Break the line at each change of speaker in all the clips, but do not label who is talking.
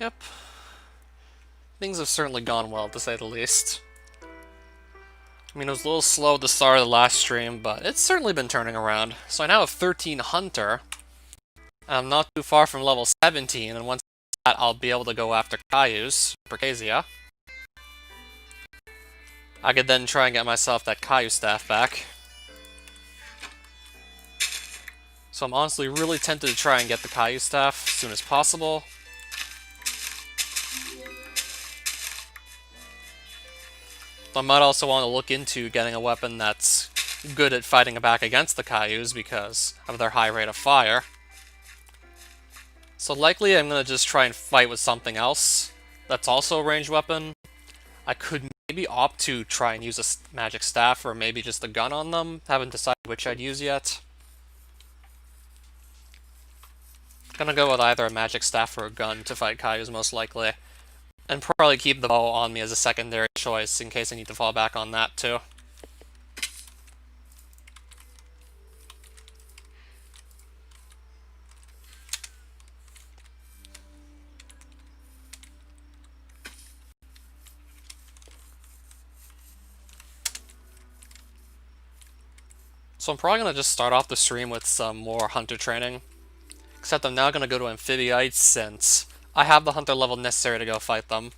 Yep. Things have certainly gone well, to say the least. I mean, it was a little slow at the start of the last stream, but it's certainly been turning around. So I now have 13 Hunter, and I'm not too far from level 17, and once that, I'll be able to go after Cayuse, Percasia. I could then try and get myself that Caillou staff back. So I'm honestly really tempted to try and get the Caillou staff as soon as possible. I might also want to look into getting a weapon that's good at fighting back against the Cailloux because of their high rate of fire. So likely I'm going to just try and fight with something else that's also a ranged weapon. I could maybe opt to try and use a magic staff or maybe just a gun on them. Haven't decided which I'd use yet. Gonna go with either a magic staff or a gun to fight Cailloux most likely. And probably keep the bow on me as a secondary choice in case I need to fall back on that too. So I'm probably going to just start off the stream with some more Hunter training. Except I'm now going to go to Amphibiites since I have the Hunter level necessary to go fight them.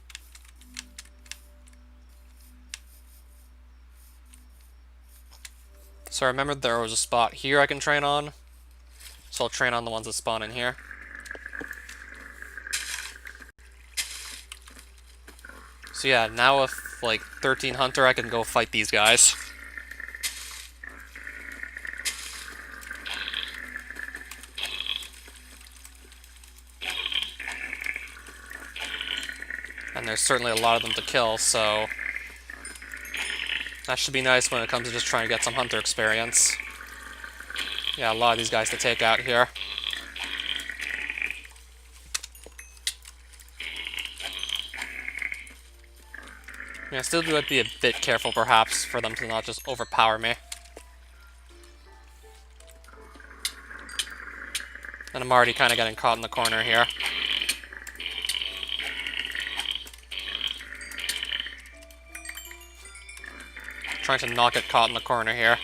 So I remembered there was a spot here I can train on. So I'll train on the ones that spawn in here. So yeah, now with like 13 Hunter I can go fight these guys. And there's certainly a lot of them to kill, so that should be nice when it comes to just trying to get some Hunter experience. Yeah, a lot of these guys to take out here. I still do have to be a bit careful, perhaps, for them to not just overpower me. And I'm already kind of getting caught in the corner here. Trying to not get caught in the corner here.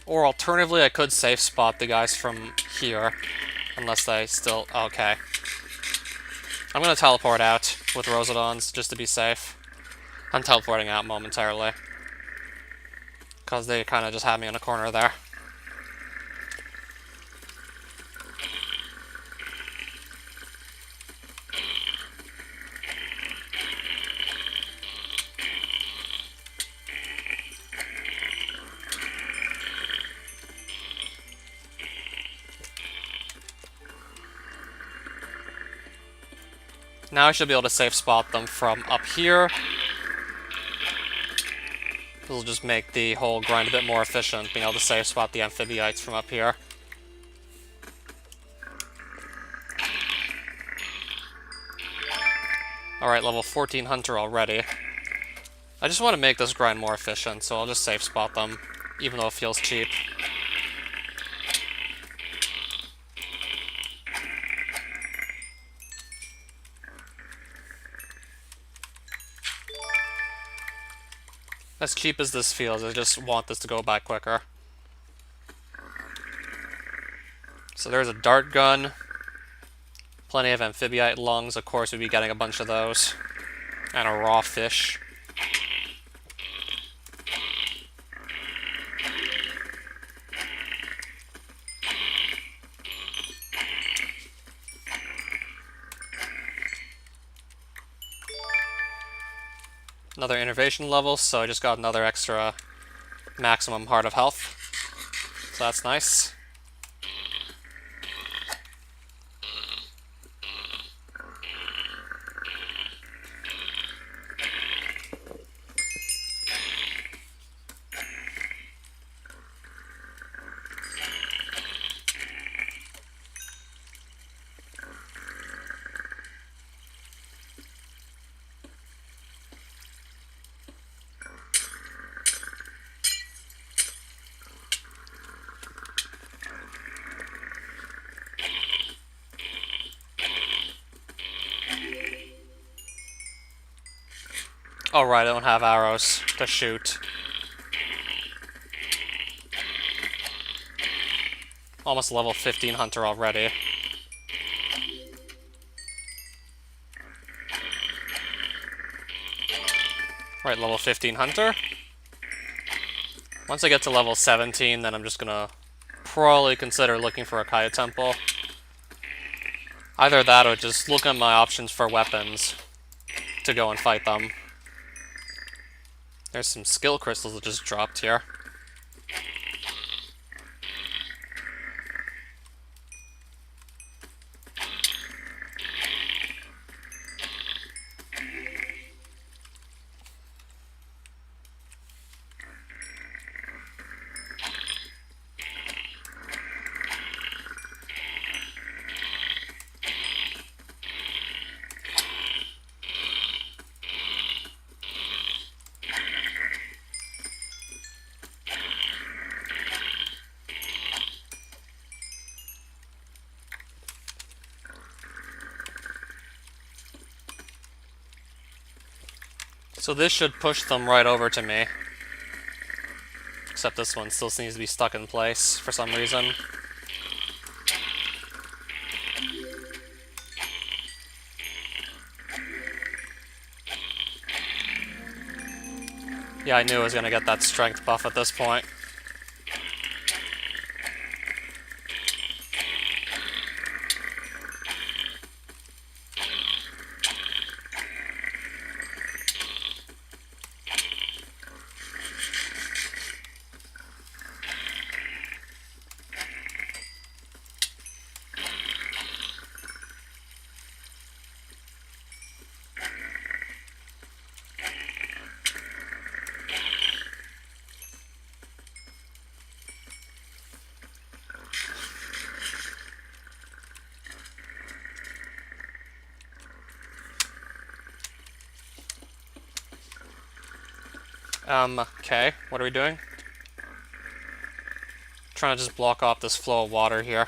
Or alternatively, I could safe spot the guys from here. Unless they still... Okay. I'm gonna teleport out with Rosedons, just to be safe. I'm teleporting out momentarily. Because they kind of just had me in a corner there. Now I should be able to safe spot them from up here. This will just make the whole grind a bit more efficient, being able to safe spot the Amphibiites from up here. Alright, level 14 Hunter already. I just want to make this grind more efficient, so I'll just safe spot them, even though it feels cheap. As cheap as this feels, I just want this to go by quicker. So there's a dart gun. Plenty of Amphibiite lungs, of course we'd be getting a bunch of those. And a raw fish. Another innervation level, so I just got another extra maximum heart of health. So that's nice. Oh right, I don't have arrows to shoot. Almost level 15 hunter already. Right, level 15 hunter. Once I get to level 17, then I'm just gonna probably consider looking for a Kaya Temple. Either that or just look at my options for weapons to go and fight them. There's some skill crystals that just dropped here. So this should push them right over to me. Except this one still seems to be stuck in place for some reason. Yeah, I knew I was gonna get that strength buff at this point. Okay, what are we doing? Trying to just block off this flow of water here.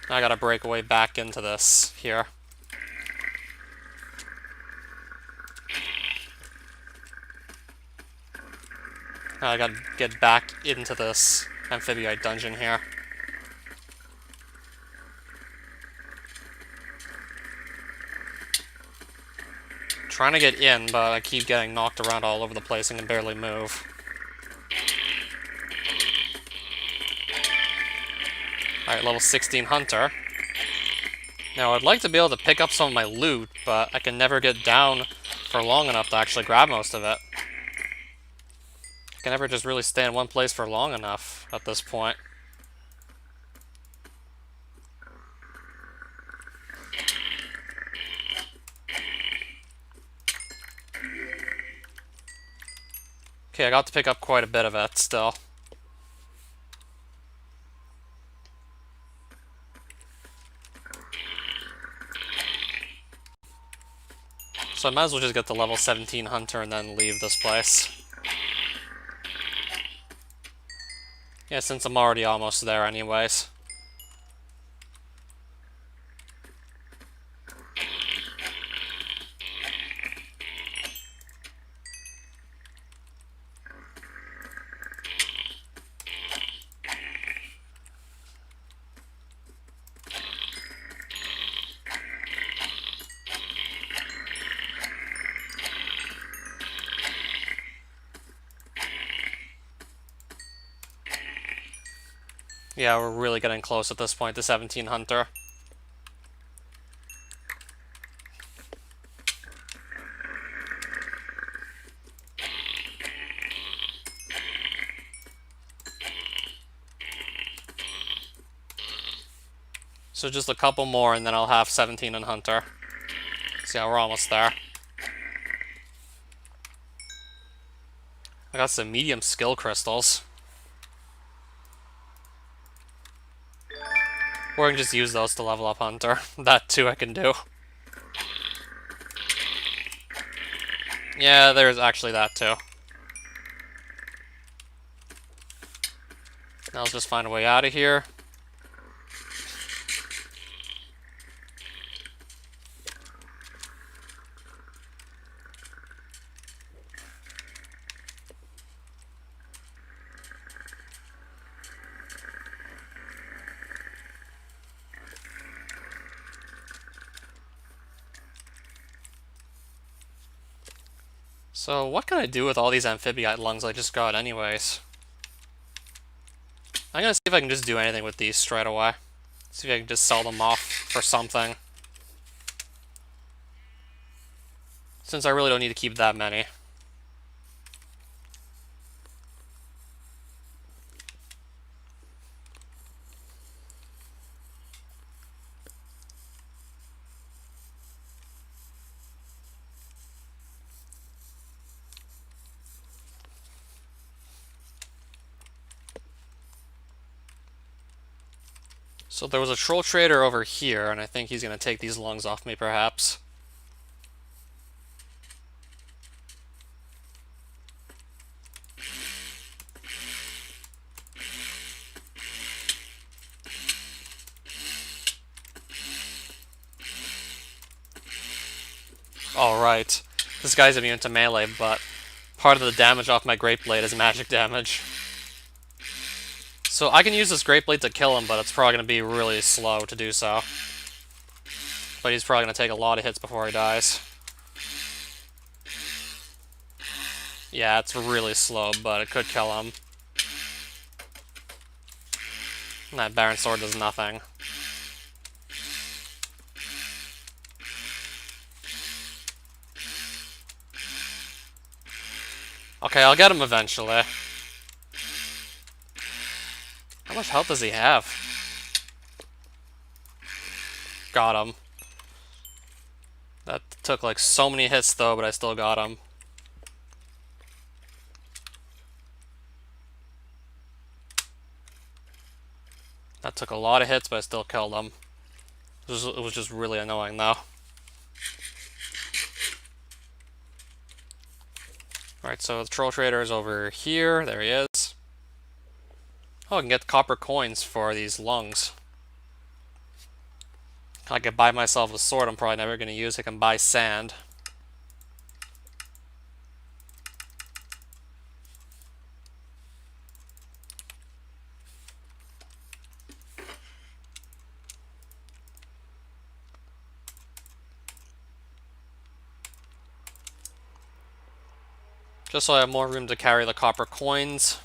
I gotta break away back into this here. I gotta get back into this amphibiite dungeon here. Trying to get in, but I keep getting knocked around all over the place and can barely move. Alright, level 16 hunter. Now I'd like to be able to pick up some of my loot, but I can never get down for long enough to actually grab most of it. I can never just really stay in one place for long enough at this point. Okay, I got to pick up quite a bit of it still. So I might as well just get to level 17 hunter and then leave this place. Yeah, since I'm already almost there anyways. Yeah, we're really getting close at this point to 17 hunter. So just a couple more and then I'll have 17 in hunter. So yeah, we're almost there. I got some medium skill crystals. Or I can just use those to level up hunter. That too I can do. Yeah, there's actually that too. Now let's just find a way out of here. So what can I do with all these amphibiite lungs I just got anyways? I'm gonna see if I can just do anything with these straight away. See if I can just sell them off for something. Since I really don't need to keep that many. So there was a troll trader over here, and I think he's going to take these lungs off me, perhaps. Alright. This guy's immune to melee, but part of the damage off my Great Blade is magic damage. So I can use this Great Blade to kill him, but it's probably going to be really slow to do so. But he's probably going to take a lot of hits before he dies. Yeah, it's really slow, but it could kill him. And that Baron Sword does nothing. Okay, I'll get him eventually. How much health does he have? Got him. That took like so many hits though, but I still got him. That took a lot of hits, but I still killed him. It was just really annoying though. Alright, so the Troll Trader is over here. There he is. Oh, I can get copper coins for these lungs. I could buy myself a sword I'm probably never going to use. I can buy sand. Just so I have more room to carry the copper coins.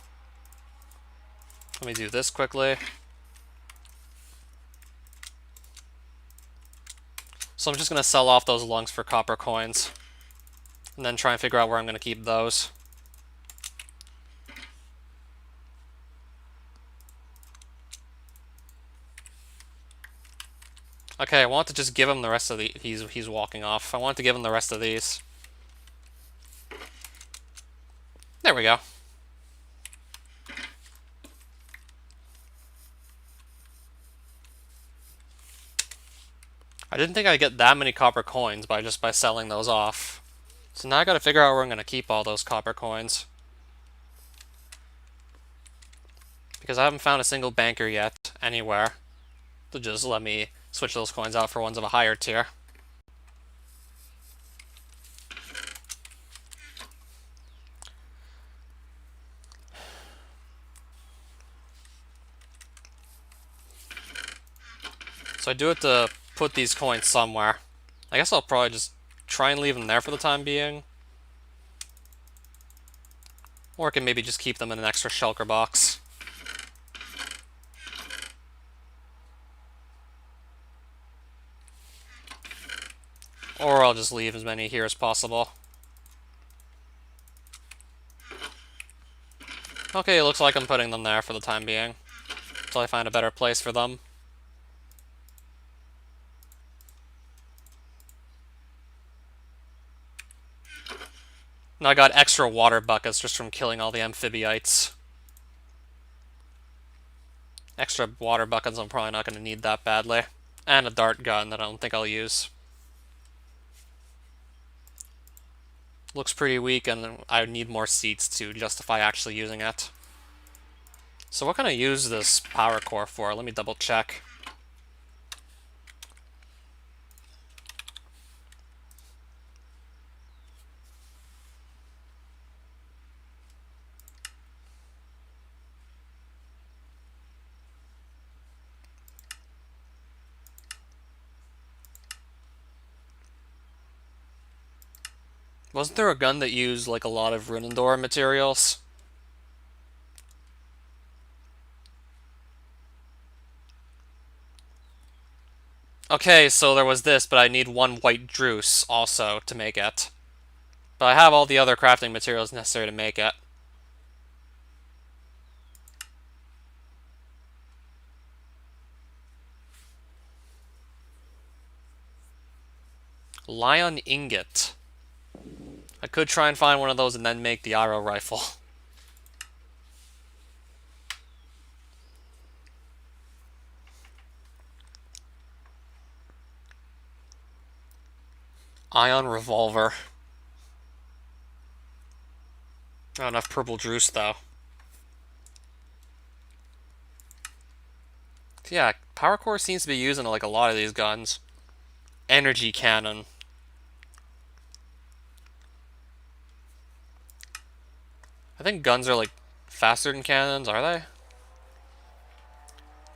Let me do this quickly. So I'm just going to sell off those lungs for copper coins. And then try and figure out where I'm going to keep those. Okay, I want to just give him the rest of the... He's walking off. I want to give him the rest of these. There we go. I didn't think I'd get that many copper coins by selling those off. So now I gotta figure out where I'm gonna keep all those copper coins. Because I haven't found a single banker yet, anywhere, to just let me switch those coins out for ones of a higher tier. So I do have to put these coins somewhere. I guess I'll probably just try and leave them there for the time being. Or I can maybe just keep them in an extra shulker box. Or I'll just leave as many here as possible. Okay, it looks like I'm putting them there for the time being. Until I find a better place for them. Now I got extra water buckets just from killing all the amphibiites. Extra water buckets I'm probably not going to need that badly. And a dart gun that I don't think I'll use. Looks pretty weak, and I need more seats to justify actually using it. So what can I use this power core for? Let me double check. Wasn't there a gun that used like a lot of Runendor materials? Okay, so there was this, but I need one white Druce also to make it. But I have all the other crafting materials necessary to make it. Lion Ingot. I could try and find one of those and then make the arrow rifle. Ion Revolver. Not enough purple Druce, though. Yeah, Power Core seems to be using like a lot of these guns. Energy Cannon. I think guns are like faster than cannons, are they?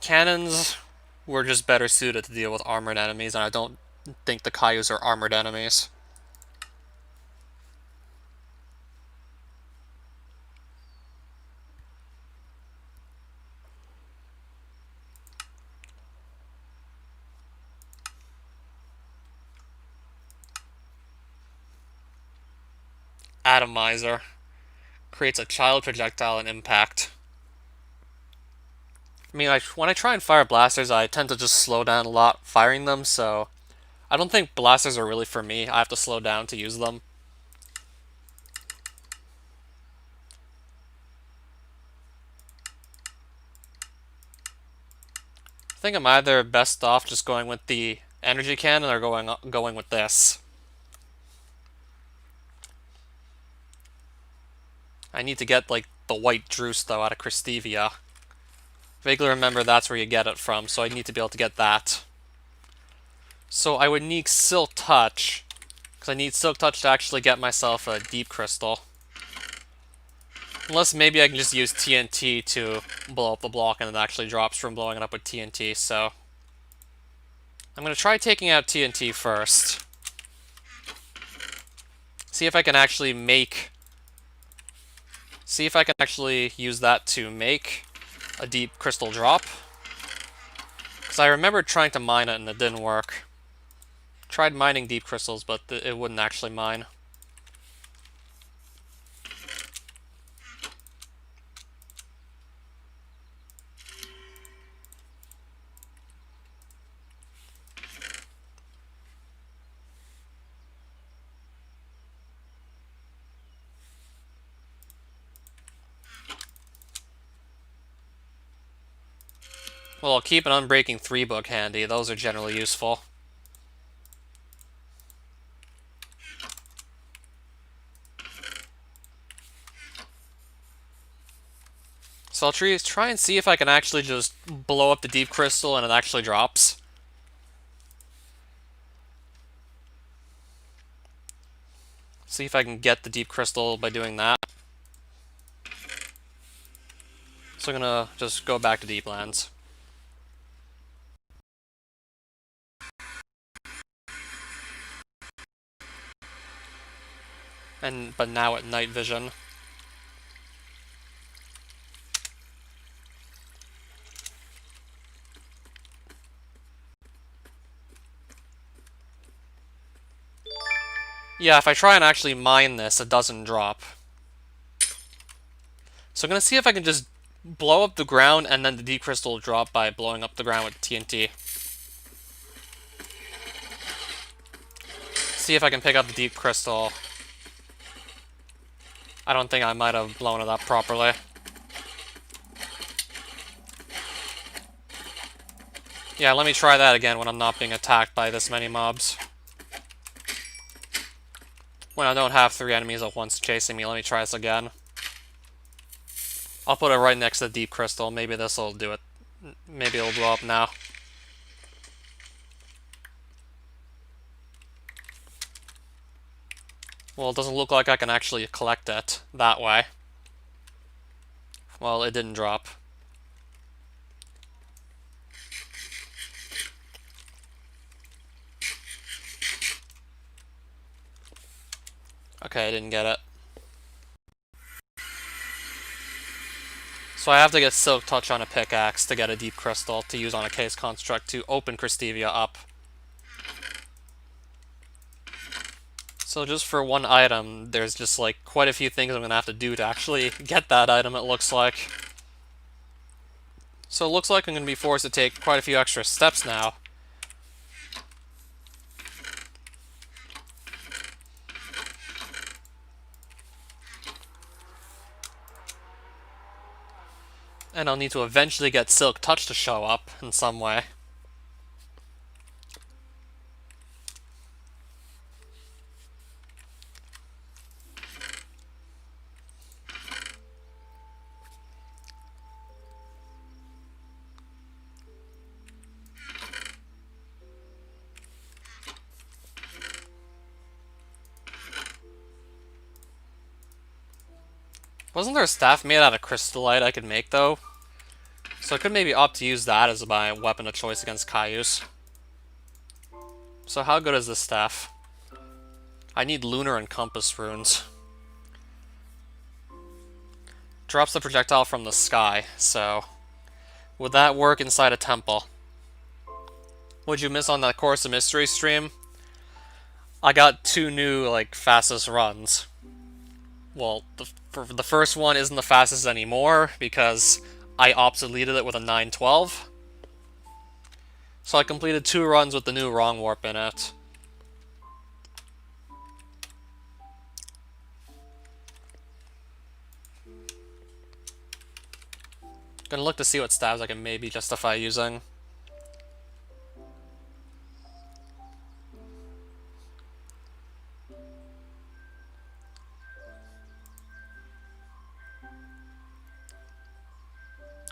Cannons were just better suited to deal with armored enemies, and I don't think the Kayus are armored enemies. Atomizer. Creates a child projectile and impact. I mean, when I try and fire blasters, I tend to just slow down a lot firing them, so I don't think blasters are really for me. I have to slow down to use them. I think I'm either best off just going with the energy cannon or going with this. I need to get like the white Druce though out of Christevia. Vaguely remember that's where you get it from, so I need to be able to get that. So I would need Silk Touch, because I need Silk Touch to actually get myself a Deep Crystal. Unless maybe I can just use TNT to blow up the block and it actually drops from blowing it up with TNT, so I'm going to try taking out TNT first. See if I can actually use that to make a Deep Crystal drop. Because I remember trying to mine it and it didn't work. Tried mining Deep Crystals, but it wouldn't actually mine. Well, I'll keep an Unbreaking 3 book handy. Those are generally useful. So I'll try and see if I can actually just blow up the Deep Crystal and it actually drops. See if I can get the Deep Crystal by doing that. So I'm gonna just go back to Deeplands. But now at night vision. Yeah, if I try and actually mine this, it doesn't drop. So I'm gonna see if I can just blow up the ground and then the Deep Crystal will drop by blowing up the ground with TNT. See if I can pick up the Deep Crystal. I don't think I might have blown it up properly. Yeah, let me try that again when I'm not being attacked by this many mobs. When I don't have 3 enemies at once chasing me, let me try this again. I'll put it right next to the Deep Crystal. Maybe this will do it. Maybe it'll blow up now. Well, it doesn't look like I can actually collect it that way. Well, it didn't drop. Okay, I didn't get it. So I have to get Silk Touch on a pickaxe to get a Deep Crystal to use on a Case Construct to open Christevia up. So just for one item, there's just like quite a few things I'm going to have to do to actually get that item, it looks like. So it looks like I'm going to be forced to take quite a few extra steps now. And I'll need to eventually get Silk Touch to show up in some way. Wasn't there a staff made out of crystallite I could make, though? So I could maybe opt to use that as my weapon of choice against Cayuse. So how good is this staff? I need Lunar and Compass runes. Drops the projectile from the sky, so... would that work inside a temple? What'd you miss on that Course of Mystery stream? I got 2 new, like, fastest runs. Well, the first one isn't the fastest anymore, because I obsoleted it with a 912. So I completed 2 runs with the new wrong warp in it. Gonna look to see what stabs I can maybe justify using.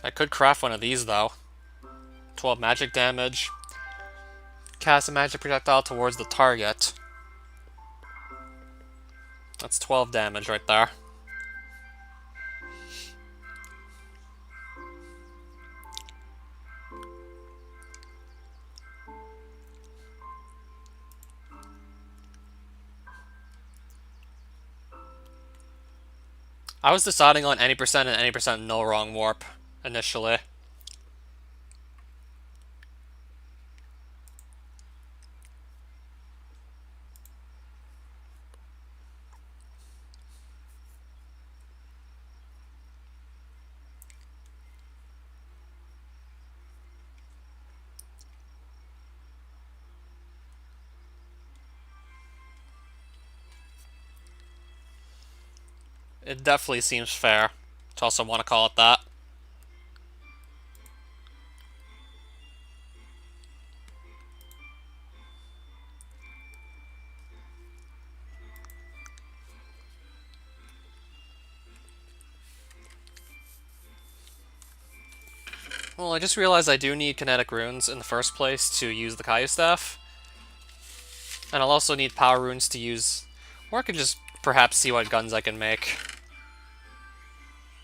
I could craft one of these, though. 12 magic damage. Cast a magic projectile towards the target. That's 12 damage right there. I was deciding on any percent and any percent no wrong warp initially. It definitely seems fair to also want to call it that. Well, I just realized I do need kinetic runes in the first place to use the Kaiju Staff. And I'll also need power runes to use... or I could just perhaps see what guns I can make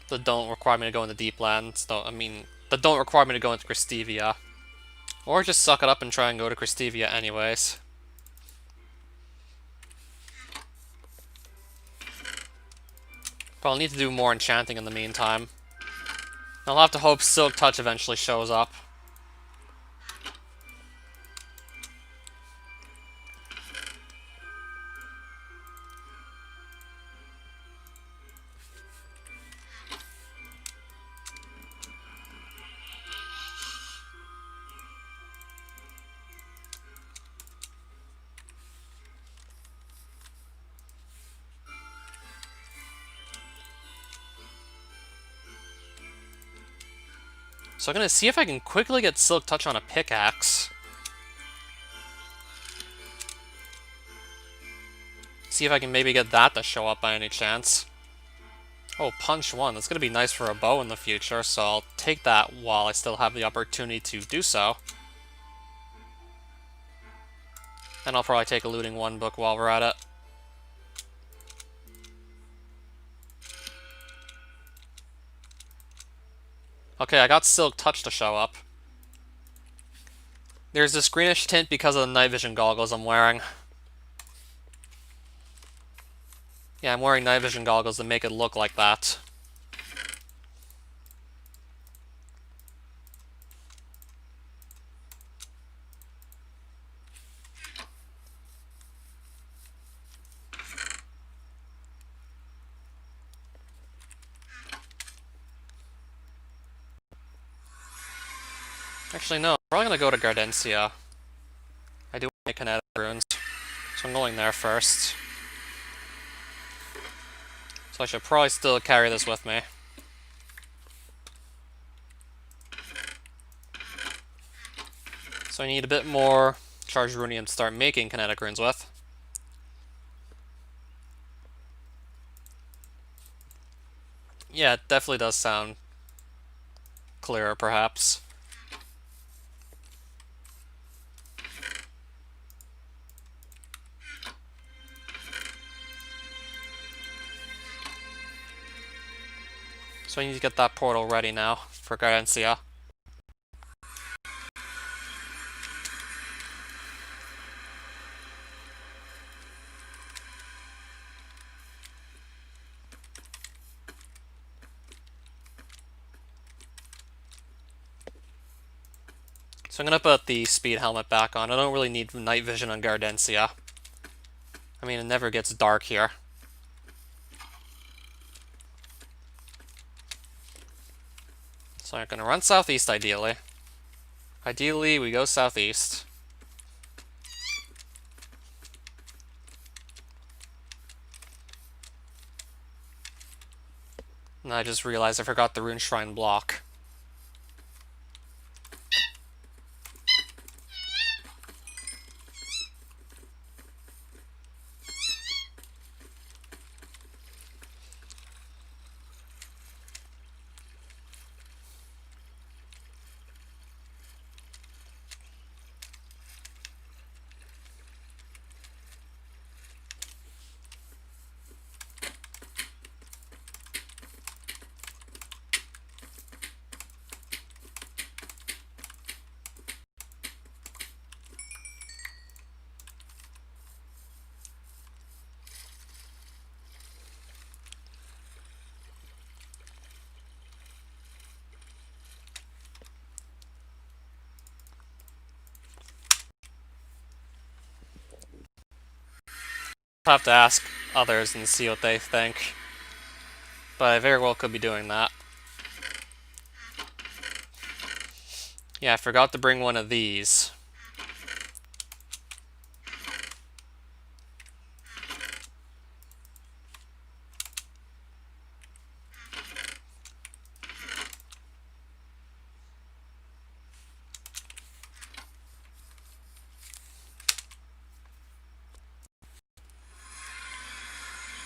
that don't require me to go into deep lands. That don't require me to go into Christevia. Or just suck it up and try and go to Christevia anyways. But I'll need to do more enchanting in the meantime. I'll have to hope Silk Touch eventually shows up. So I'm gonna see if I can quickly get Silk Touch on a pickaxe. See if I can maybe get that to show up by any chance. Oh, Punch 1. That's gonna be nice for a bow in the future, so I'll take that while I still have the opportunity to do so. And I'll probably take a Looting 1 book while we're at it. Okay, I got Silk Touch to show up. There's this greenish tint because of the night vision goggles I'm wearing. Yeah, I'm wearing night vision goggles to make it look like that. Actually, no. I'm probably gonna go to Gardencia. I do want to make kinetic runes, so I'm going there first. So I should probably still carry this with me. So I need a bit more charged runium to start making kinetic runes with. Yeah, it definitely does sound clearer, perhaps. So I need to get that portal ready now for Gardencia. So I'm gonna put the speed helmet back on. I don't really need night vision on Gardencia. I mean, it never gets dark here. So I'm gonna run southeast, ideally. Ideally, we go southeast. And I just realized I forgot the Rune Shrine block. I'll have to ask others and see what they think. But I very well could be doing that. Yeah, I forgot to bring one of these.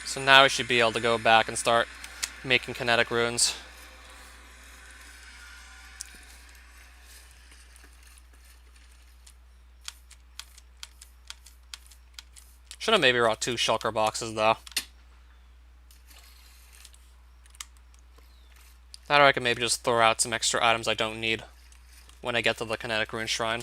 So now we should be able to go back and start making kinetic runes. Should have maybe brought 2 shulker boxes, though. That or I can maybe just throw out some extra items I don't need when I get to the kinetic rune shrine.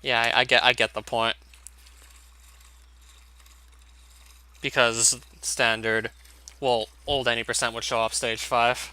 Yeah, I get the point. Because standard, well, old any percent would show up stage 5.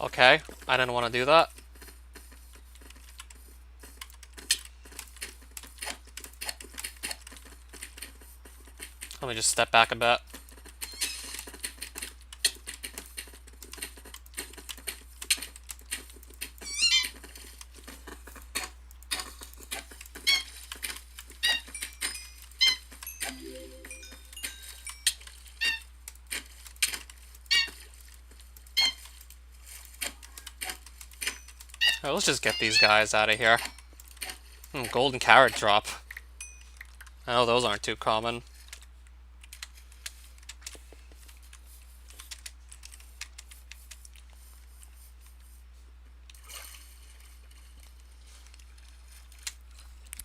Okay, I didn't want to do that. Let me just step back a bit. Alright, let's just get these guys out of here. Golden carrot drop. I know those aren't too common.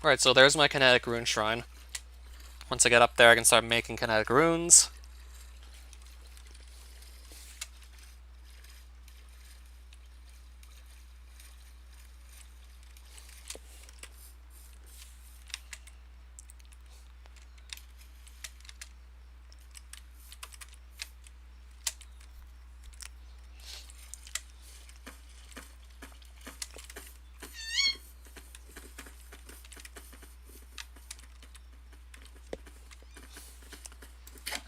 Alright, so there's my kinetic rune shrine. Once I get up there, I can start making kinetic runes.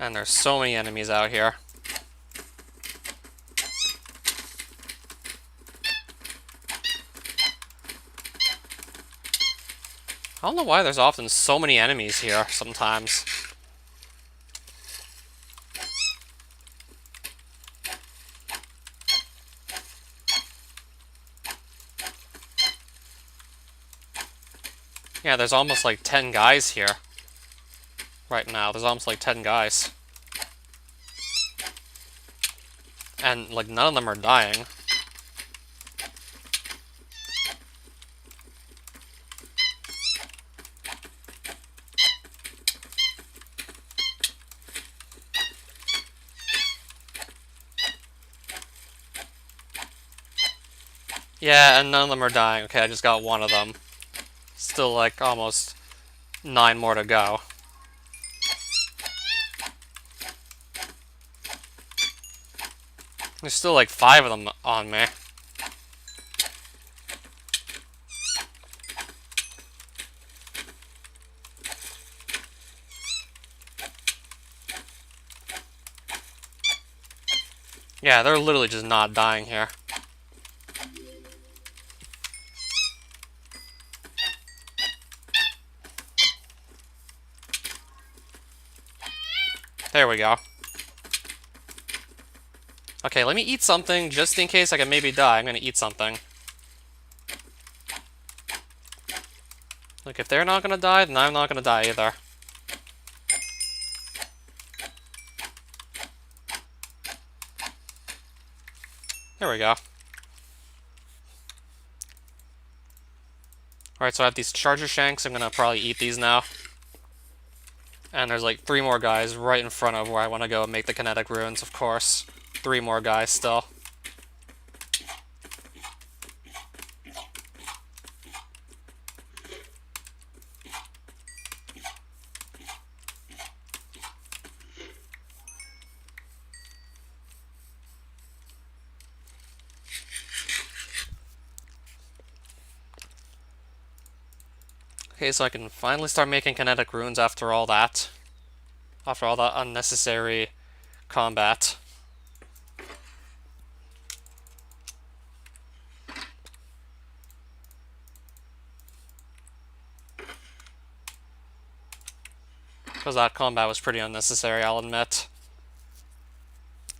And there's so many enemies out here. I don't know why there's often so many enemies here sometimes. Yeah, there's almost like 10 guys here. Right now, there's almost like 10 guys. And, like, none of them are dying. Yeah, and none of them are dying. Okay, I just got one of them. Still, like, almost 9 more to go. There's still, like, 5 of them on me. Yeah, they're literally just not dying here. There we go. Okay, let me eat something just in case I can maybe die. I'm gonna eat something. Look, if they're not gonna die, then I'm not gonna die either. There we go. Alright, so I have these charger shanks. I'm gonna probably eat these now. And there's like 3 more guys right in front of where I want to go and make the kinetic runes, of course. 3 more guys still. Okay, so I can finally start making kinetic runes after all that. After all that unnecessary combat. Because that combat was pretty unnecessary, I'll admit.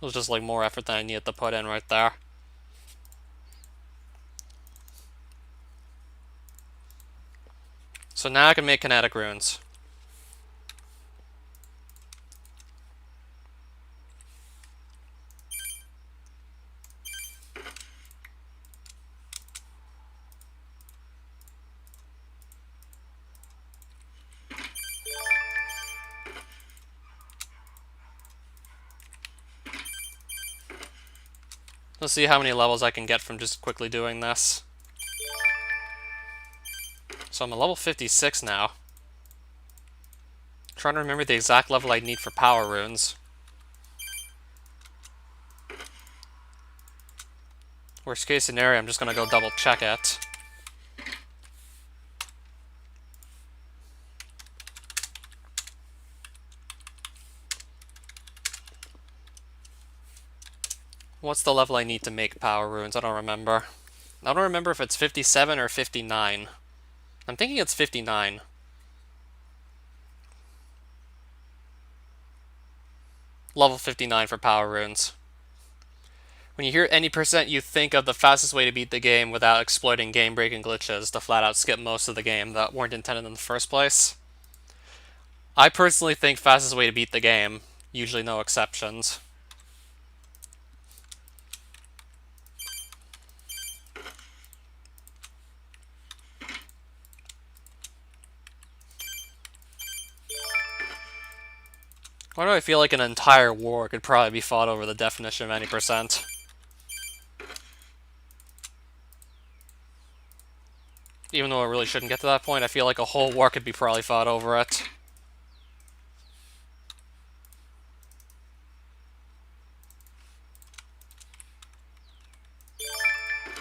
It was just like more effort than I needed to put in right there. So now I can make kinetic runes. Let's see how many levels I can get from just quickly doing this. So I'm at level 56 now. Trying to remember the exact level I need for power runes. Worst case scenario, I'm just gonna go double check it. What's the level I need to make power runes? I don't remember. I don't remember if it's 57 or 59. I'm thinking it's 59. Level 59 for power runes. When you hear any percent, you think of the fastest way to beat the game without exploiting game-breaking glitches to flat out skip most of the game that weren't intended in the first place. I personally think fastest way to beat the game, usually no exceptions. Why do I feel like an entire war could probably be fought over the definition of any percent? Even though it really shouldn't get to that point, I feel like a whole war could be probably fought over it.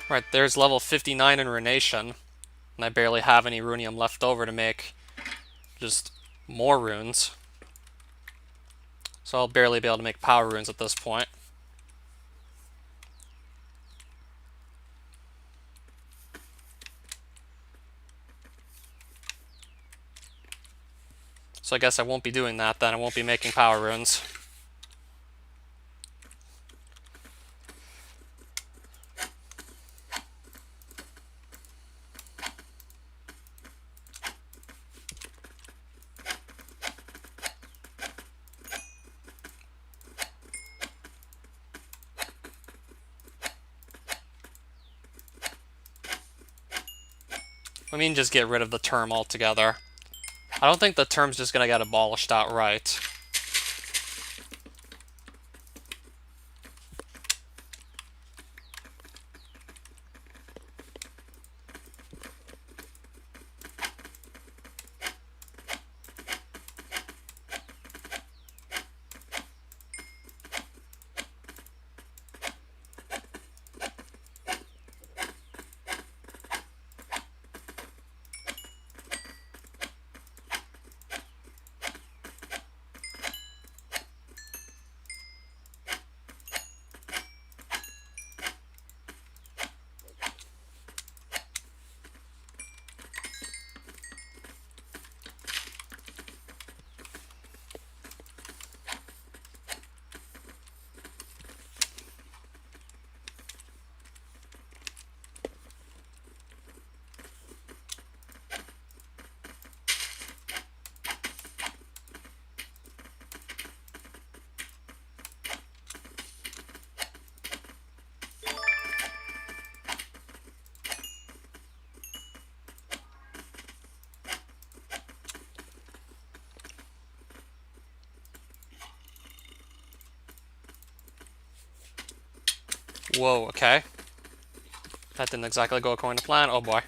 Right, there's level 59 in Runation, and I barely have any runium left over to make just more runes. So I'll barely be able to make power runes at this point. So I guess I won't be doing that then. I won't be making power runes. I mean, just get rid of the term altogether. I don't think the term's just gonna get abolished outright. Whoa, okay. That didn't exactly go according to plan. Oh boy.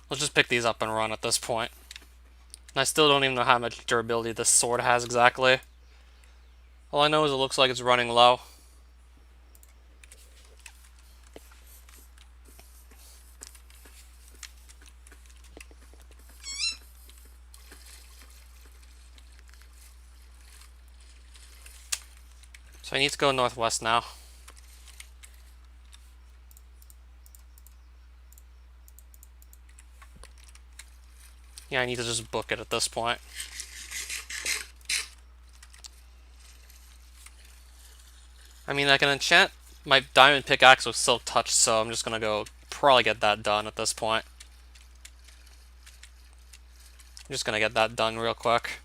Let's just pick these up and run at this point. And I still don't even know how much durability this sword has exactly. All I know is it looks like it's running low. So I need to go northwest now. Yeah, I need to just book it at this point. I mean, I can enchant my diamond pickaxe with silk touch, so I'm just gonna go probably get that done at this point. I'm just gonna get that done real quick.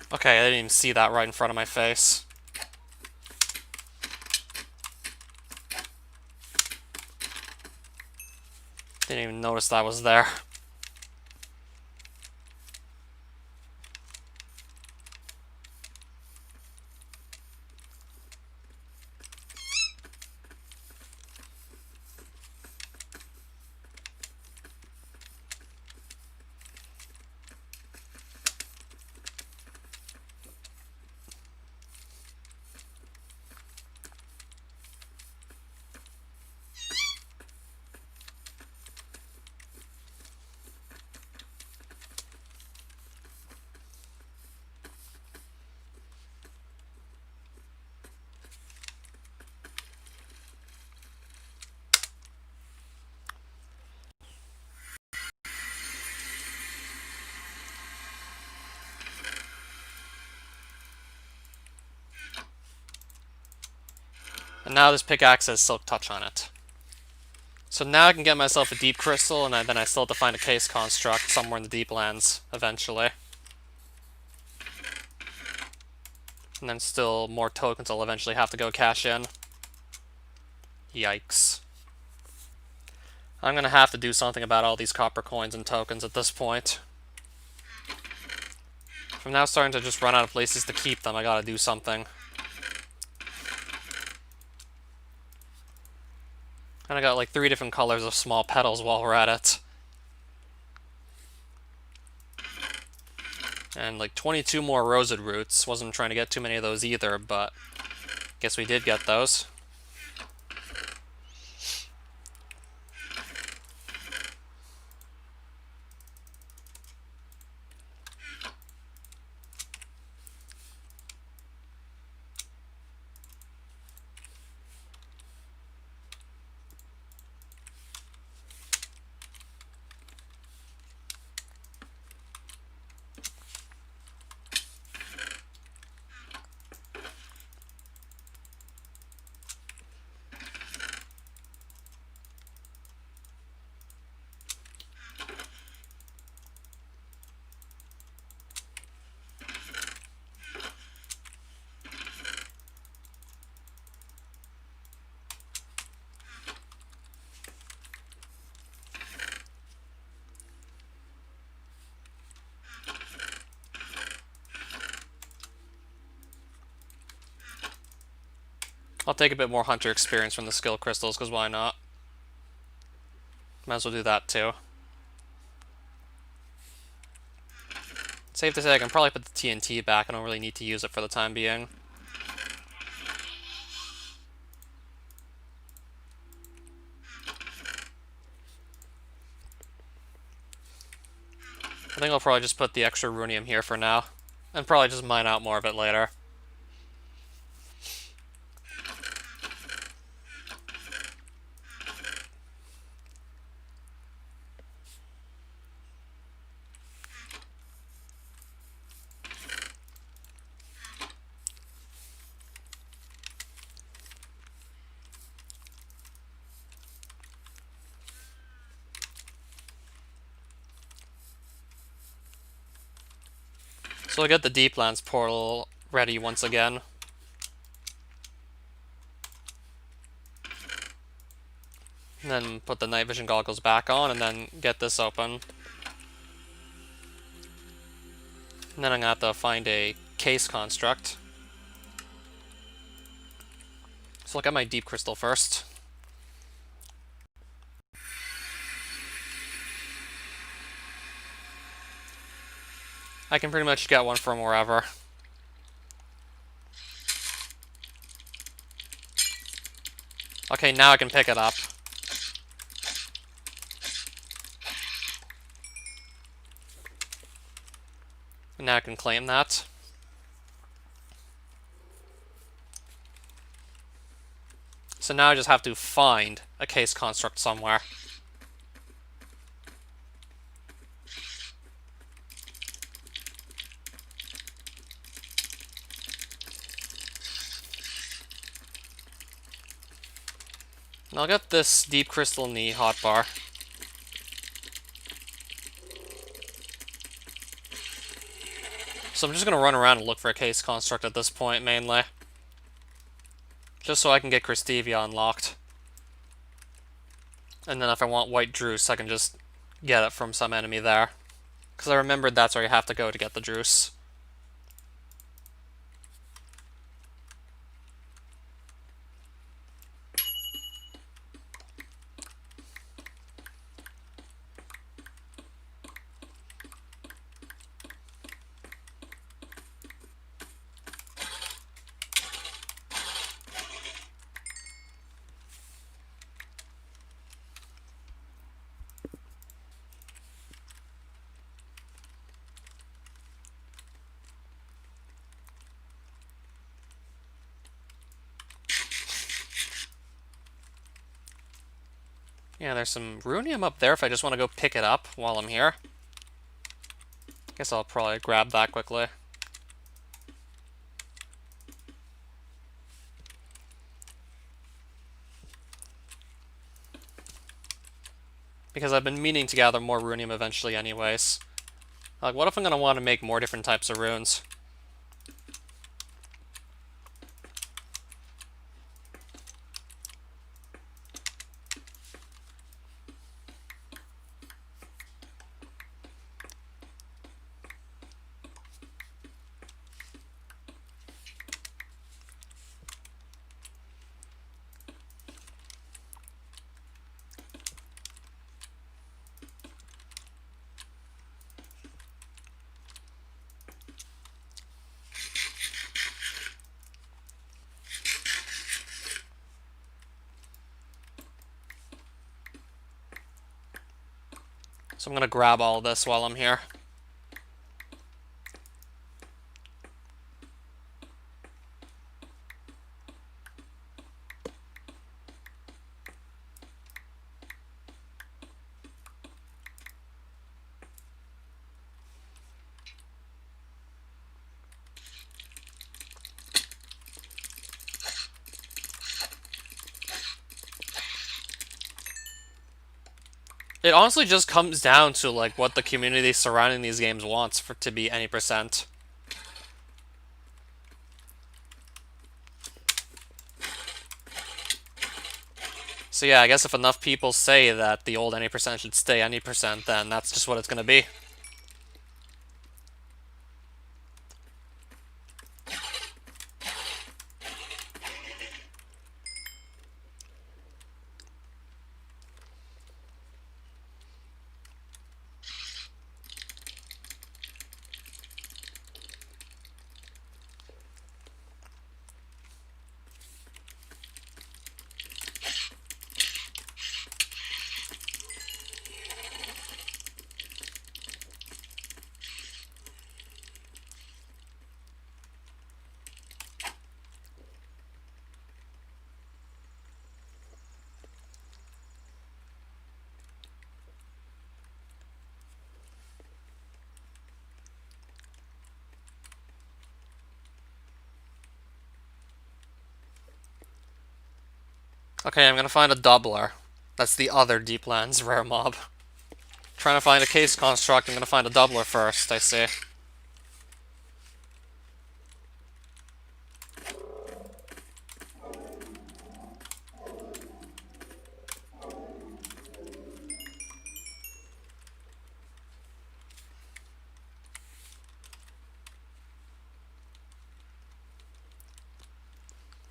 Okay, I didn't even see that right in front of my face. Didn't even notice that was there. And now this pickaxe has Silk Touch on it. So now I can get myself a deep crystal, and then I still have to find a case construct somewhere in the deep lands, eventually. And then still more tokens I'll eventually have to go cash in. Yikes. I'm gonna have to do something about all these copper coins and tokens at this point. If I'm now starting to just run out of places to keep them, I gotta do something. And I got like 3 different colors of small petals while we're at it. And like 22 more rosewood roots. Wasn't trying to get too many of those either, but guess we did get those. I'll take a bit more hunter experience from the skill crystals, because why not? Might as well do that too. Safe to say I can probably put the TNT back. I don't really need to use it for the time being. I think I'll probably just put the extra runium here for now. And probably just mine out more of it later. So I'll get the Deeplands portal ready once again. And then put the night vision goggles back on, and then get this open. And then I'm gonna have to find a case construct. So look at my deep crystal first. I can pretty much get one from wherever. Okay, now I can pick it up. And now I can claim that. So now I just have to find a case construct somewhere. And I'll get this deep crystal in the hotbar. So I'm just going to run around and look for a case construct at this point, mainly. Just so I can get Christevia unlocked. And then if I want White Druce, I can just get it from some enemy there. Because I remembered that's where you have to go to get the Druce. Yeah, there's some Runium up there if I just want to go pick it up while I'm here. Guess I'll probably grab that quickly. Because I've been meaning to gather more Runium eventually anyways. Like, what if I'm going to want to make more different types of runes? So I'm going to grab all this while I'm here. It honestly just comes down to like what the community surrounding these games wants for it to be any percent. So yeah, I guess if enough people say that the old any percent should stay any percent, then that's just what it's going to be. Okay, I'm going to find a doubler. That's the other Deeplands rare mob. Trying to find a case construct, I'm going to find a doubler first, I see.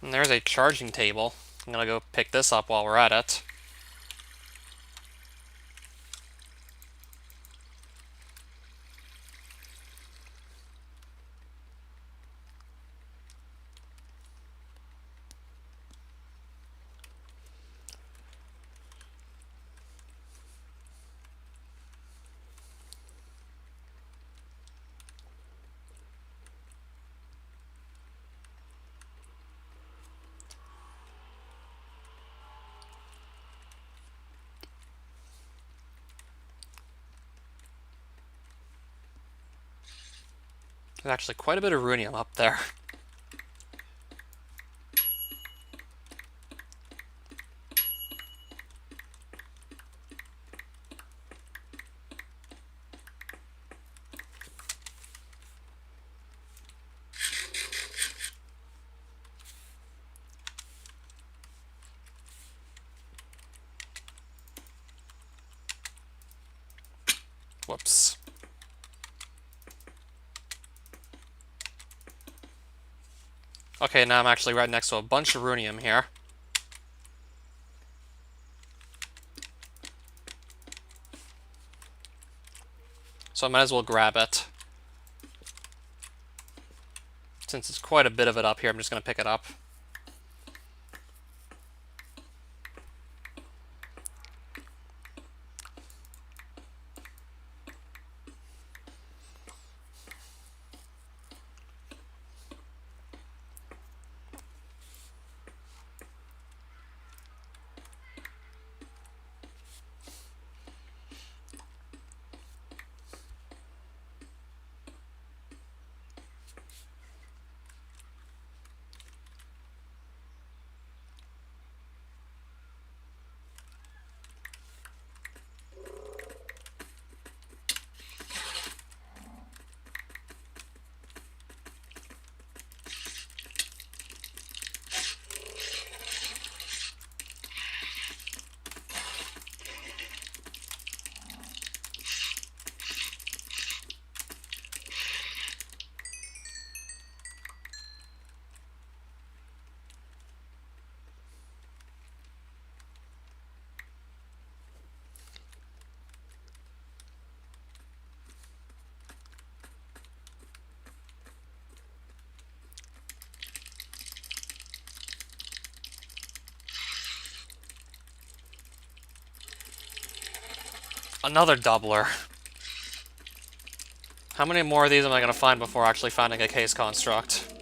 And there's a charging table. I'm going to go pick this up while we're at it. There's actually quite a bit of Runium up there. Whoops. Okay, now I'm actually right next to a bunch of runium here. So I might as well grab it. Since it's quite a bit of it up here, I'm just going to pick it up. Another doubler. How many more of these am I going to find before actually finding a case construct?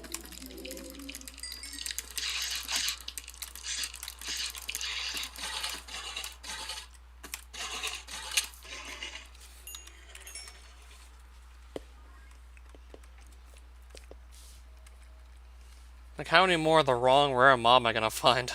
Like, how many more of the wrong rare mob am I going to find?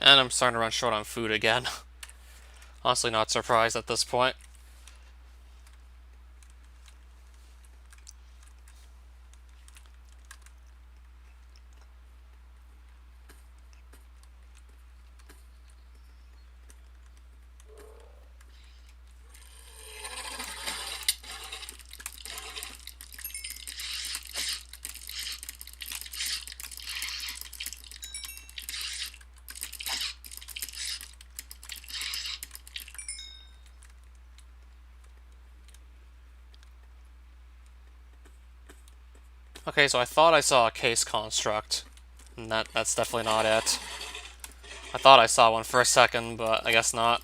And I'm starting to run short on food again. Honestly, not surprised at this point. Okay, so I thought I saw a case construct, and that's definitely not it. I thought I saw one for a second, but I guess not.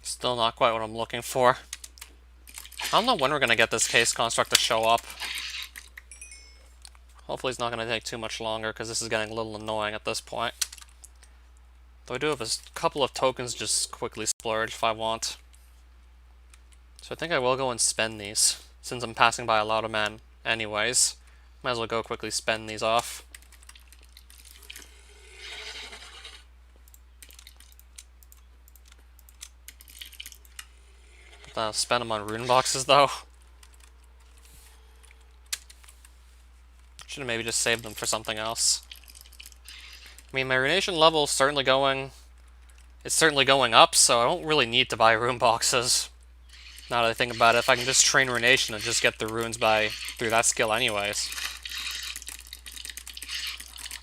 Still not quite what I'm looking for. I don't know when we're going to get this case construct to show up. Hopefully it's not going to take too much longer, because this is getting a little annoying at this point. Though I do have a couple of tokens just quickly splurge if I want. So I think I will go and spend these, since I'm passing by a lot of men anyways. Might as well go quickly spend these off. Spend them on rune boxes though. Should have maybe just saved them for something else. I mean, my runation level is certainly going... It's certainly going up, so I don't really need to buy rune boxes. Now that I think about it, if I can just train runation and just get the runes through that skill anyways.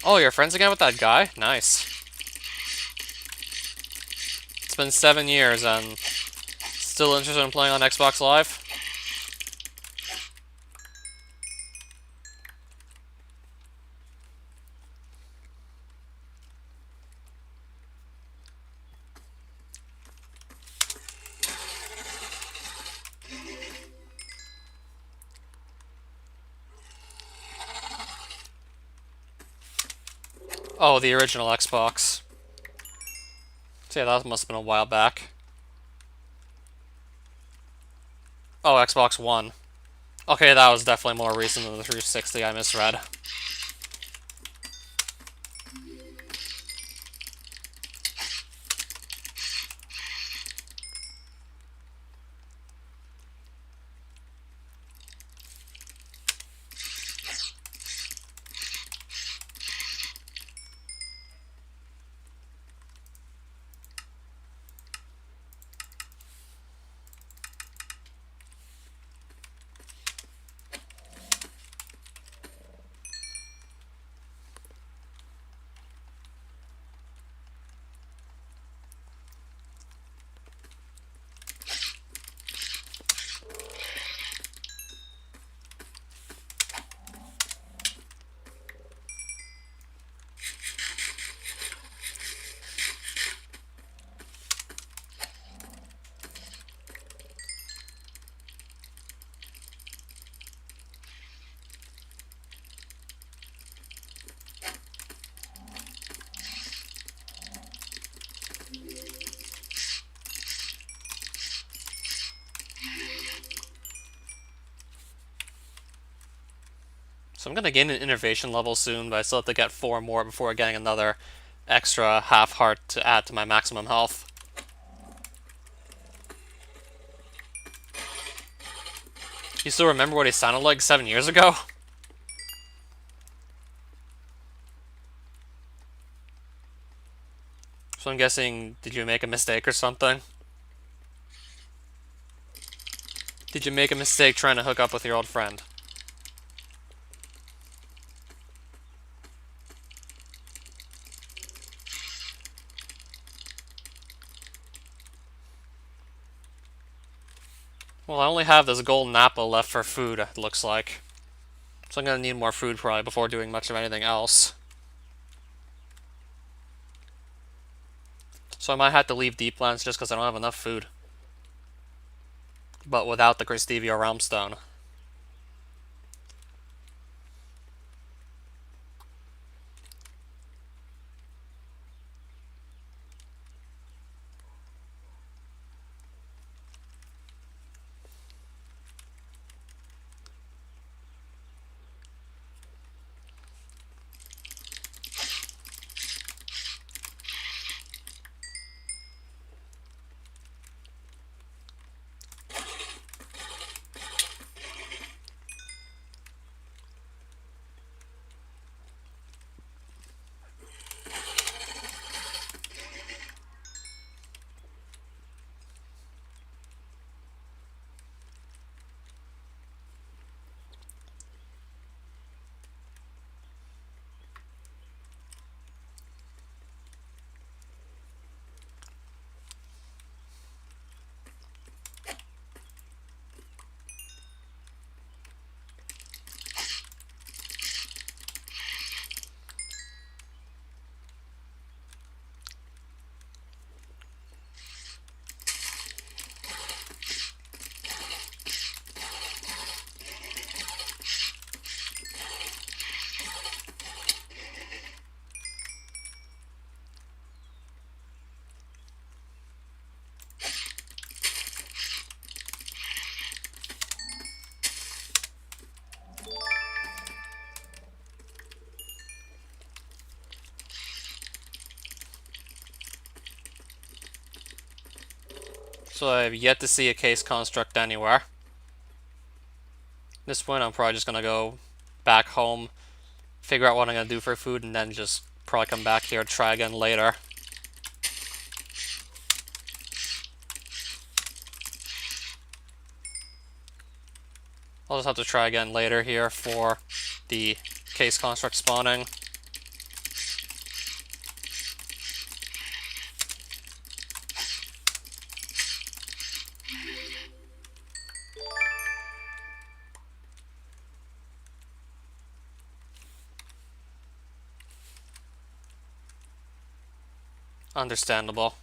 Oh, you're friends again with that guy? Nice. It's been 7 years and still interested in playing on Xbox Live? Oh, the original Xbox. So yeah, that must have been a while back. Oh, Xbox One. Okay, that was definitely more recent than the 360, I misread. So I'm going to gain an innovation level soon, but I still have to get 4 more before getting another extra half heart to add to my maximum health. You still remember what he sounded like 7 years ago? So I'm guessing, did you make a mistake or something? Did you make a mistake trying to hook up with your old friend? Well, I only have this golden apple left for food, it looks like. So I'm gonna need more food probably before doing much of anything else. So I might have to leave Deeplands just because I don't have enough food. But without the Christevia Realm Stone. So I have yet to see a case construct anywhere. At this point, I'm probably just gonna go back home, figure out what I'm gonna do for food, and then just probably come back here and try again later. I'll just have to try again later here for the case construct spawning. Understandable.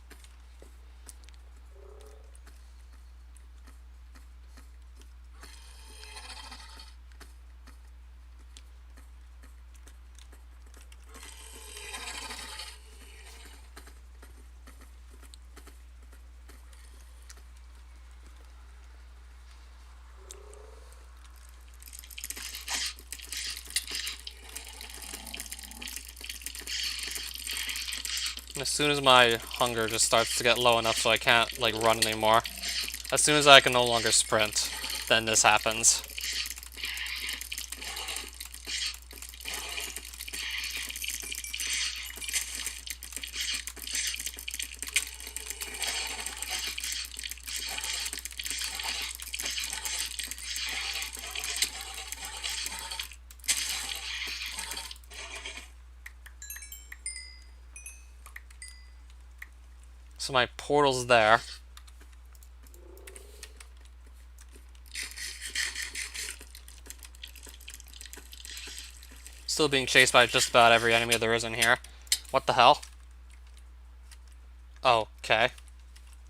As soon as my hunger just starts to get low enough so I can't, like, run anymore, as soon as I can no longer sprint, then this happens. So my portal's there. Still being chased by just about every enemy there is in here. What the hell? Oh, okay.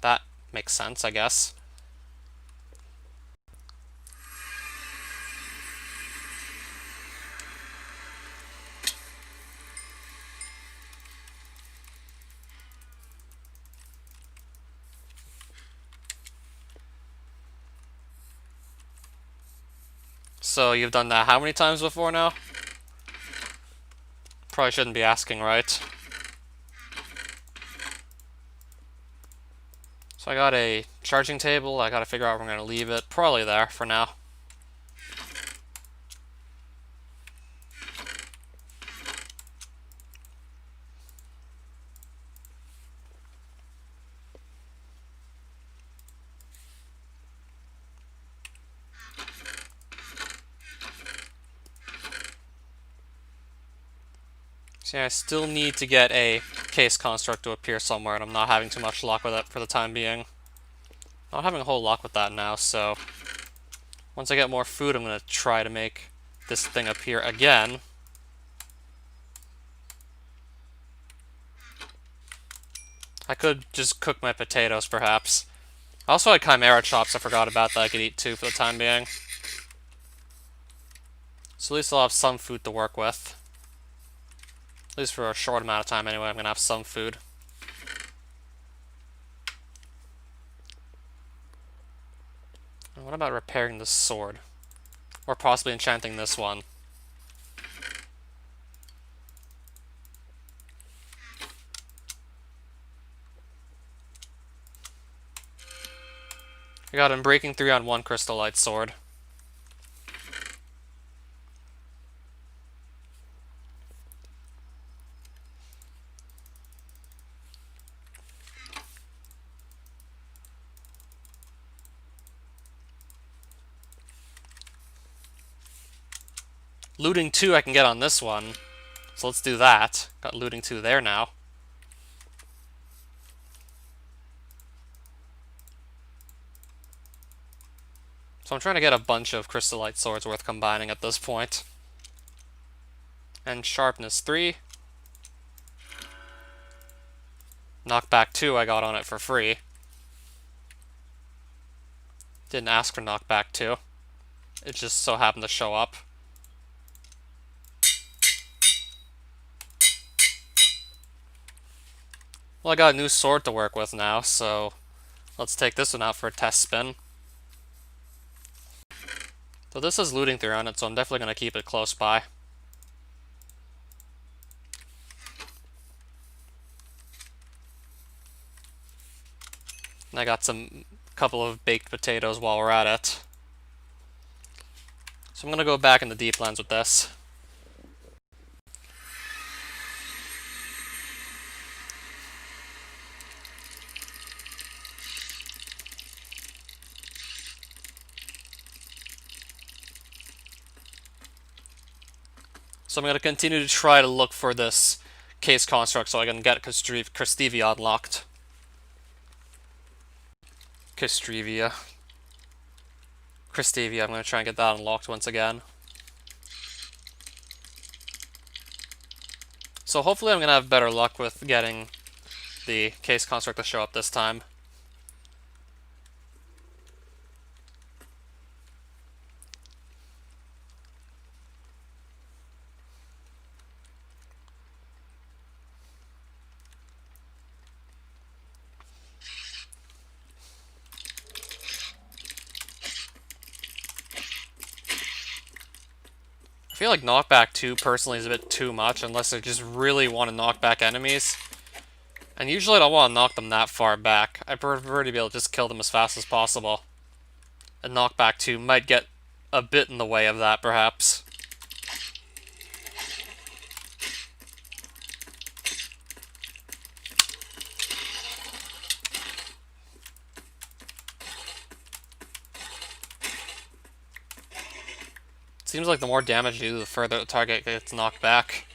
That makes sense, I guess. So you've done that how many times before now? Probably shouldn't be asking, right? So I got a charging table. I gotta figure out where I'm gonna leave it. Probably there for now. See, I still need to get a case construct to appear somewhere, and I'm not having too much luck with it for the time being. Not having a whole luck with that now, so once I get more food, I'm going to try to make this thing appear again. I could just cook my potatoes, perhaps. I also had chimera chops I forgot about that I could eat too for the time being. So at least I'll have some food to work with. At least for a short amount of time anyway, I'm going to have some food. And what about repairing this sword? Or possibly enchanting this one? I got him breaking 3 on 1 crystallite sword. Looting 2 I can get on this one, so let's do that. Got looting 2 there now. So I'm trying to get a bunch of crystallite swords worth combining at this point. And sharpness 3. Knockback 2 I got on it for free. Didn't ask for knockback 2. It just so happened to show up. Well, I got a new sword to work with now, so let's take this one out for a test spin. So this is looting 3 on it, so I'm definitely going to keep it close by. And I got some couple of baked potatoes while we're at it. So I'm going to go back in the deep lands with this. So I'm going to continue to try to look for this case construct so I can get Christevia unlocked. Christevia, I'm going to try and get that unlocked once again. So hopefully I'm going to have better luck with getting the case construct to show up this time. I feel like knockback 2 personally is a bit too much unless I just really want to knock back enemies. And usually I don't want to knock them that far back. I prefer to be able to just kill them as fast as possible. And knockback 2 might get a bit in the way of that, perhaps. Seems like the more damage you do, the further the target gets knocked back.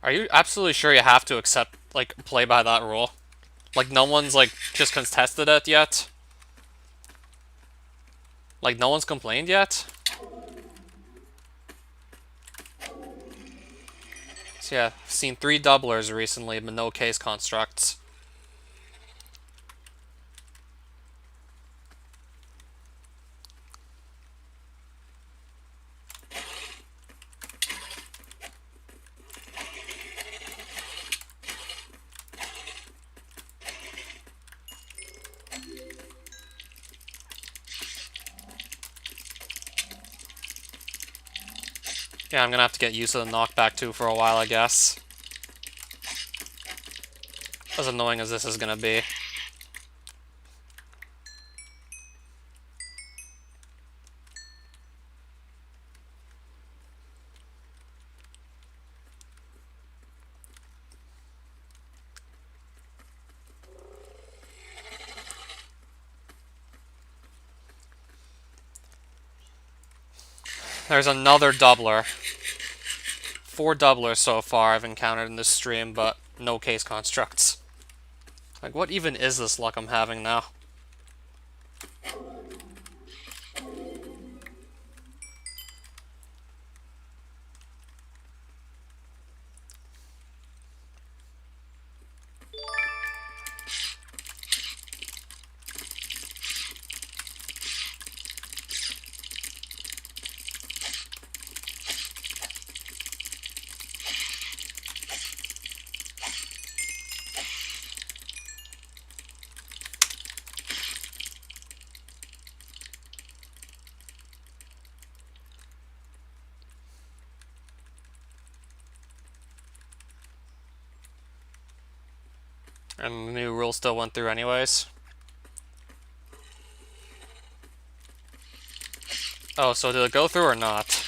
Are you absolutely sure you have to accept, like, play by that rule? Like, no one's, like, just contested it yet? Like, no one's complained yet? So yeah, I've seen 3 doublers recently, but no case constructs. Yeah, I'm gonna have to get used to the knockback too for a while, I guess. As annoying as this is gonna be. There's another doubler. 4 doublers so far I've encountered in this stream, but no case constructs. Like, what even is this luck I'm having now? And the new rule still went through anyways. Oh, so did it go through or not?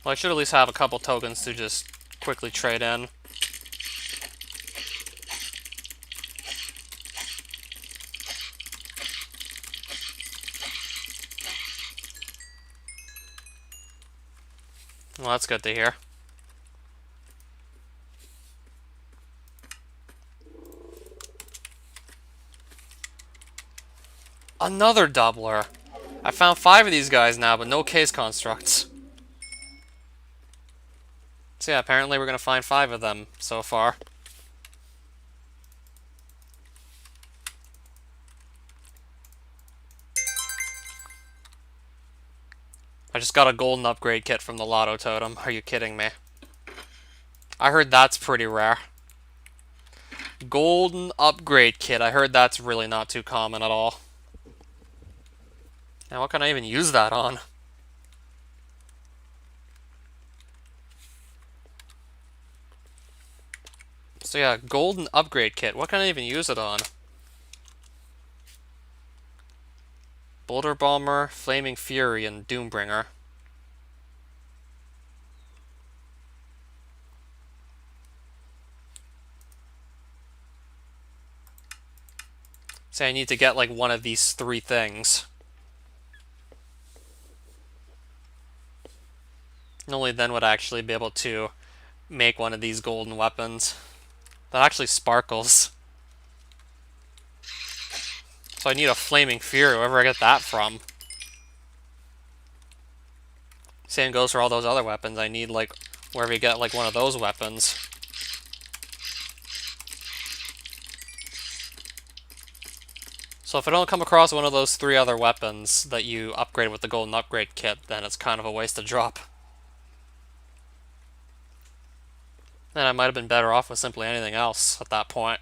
Well, I should at least have a couple tokens to just quickly trade in. Well, that's good to hear. Another doubler. I found 5 of these guys now, but no case constructs. So yeah, apparently we're gonna find 5 of them so far. I just got a golden upgrade kit from the Lotto Totem. Are you kidding me? I heard that's pretty rare. Golden upgrade kit. I heard that's really not too common at all. Now, what can I even use that on? So yeah, golden upgrade kit. What can I even use it on? Boulder Bomber, Flaming Fury, and Doombringer. Say I need to get like one of these 3 things. And only then would I actually be able to make one of these golden weapons. That actually sparkles. So I need a Flaming Fury, wherever I get that from. Same goes for all those other weapons. I need, like, wherever you get, like, one of those weapons. So if I don't come across one of those 3 other weapons that you upgrade with the golden upgrade kit, then it's kind of a waste to drop. Then I might have been better off with simply anything else at that point.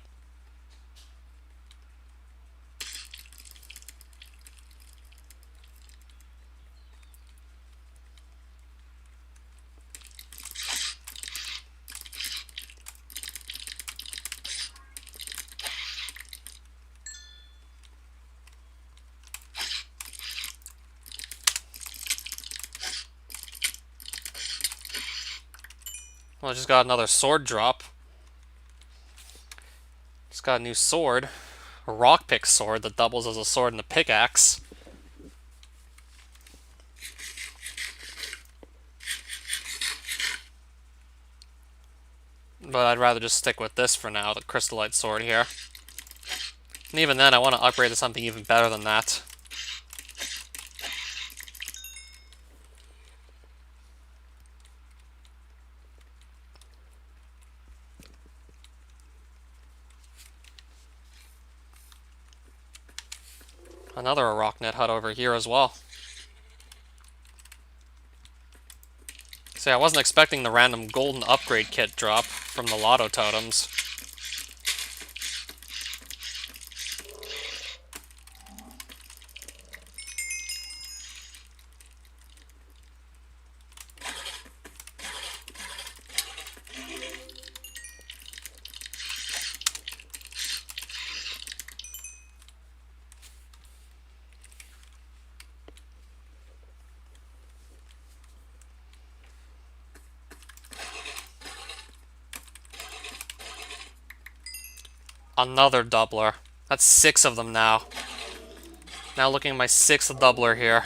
Well, I just got another sword drop. Just got a new sword. A rock pick sword that doubles as a sword and a pickaxe. But I'd rather just stick with this for now, the Crystallite Sword here. And even then, I want to upgrade to something even better than that. Another Arachnid hut over here as well. See, I wasn't expecting the random golden upgrade kit drop from the Lotto Totems. Another doubler. That's 6 of them now. Now looking at my 6th doubler here.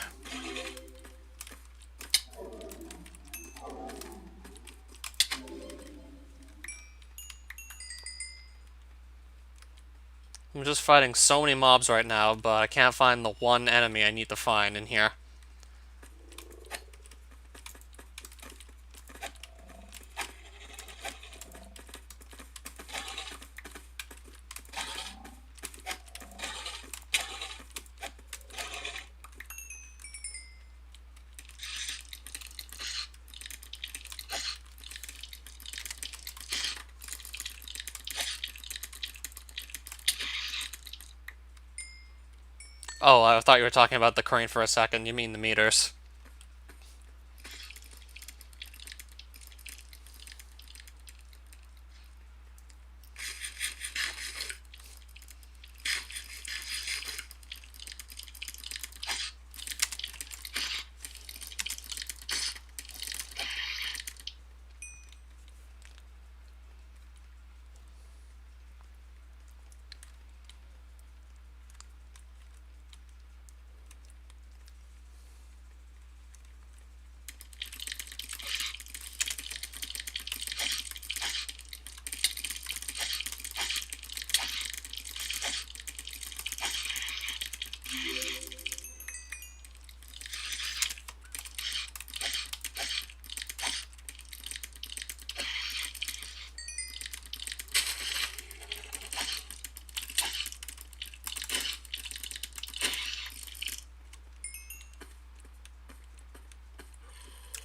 I'm just fighting so many mobs right now, but I can't find the one enemy I need to find in here. Oh, I thought you were talking about the crane for a second. You mean the meters.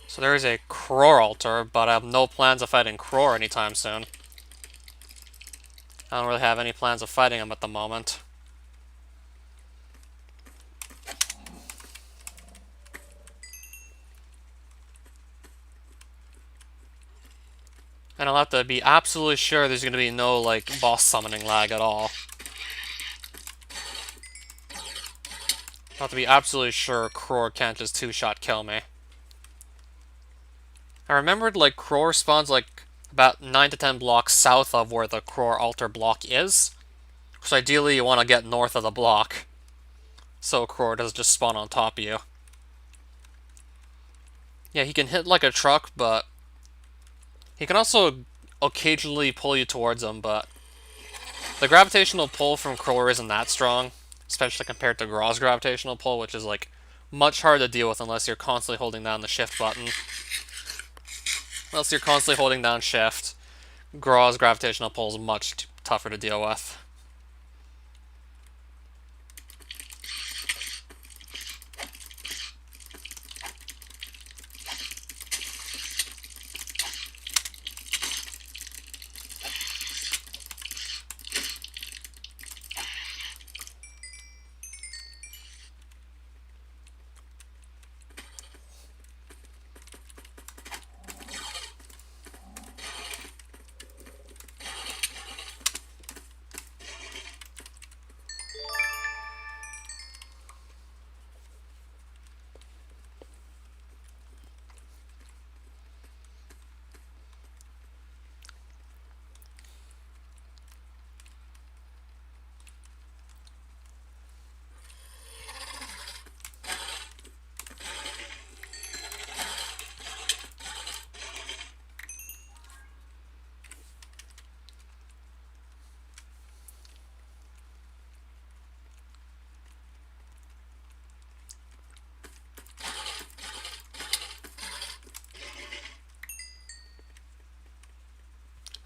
So there is a Crore altar, but I have no plans of fighting Crore anytime soon. I don't really have any plans of fighting him at the moment. And I'll have to be absolutely sure there's going to be no, like, boss summoning lag at all. I'll have to be absolutely sure Crore can't just two-shot kill me. I remembered, like, Crore spawns, like, about 9 to 10 blocks south of where the Crore altar block is. So ideally you want to get north of the block, so Crore doesn't just spawn on top of you. Yeah, he can hit like a truck, but he can also occasionally pull you towards him, but the gravitational pull from Crore isn't that strong, especially compared to Graw's gravitational pull, which is, like, much harder to deal with unless you're constantly holding down the shift button. Unless you're constantly holding down shift, Graw's gravitational pull is much tougher to deal with.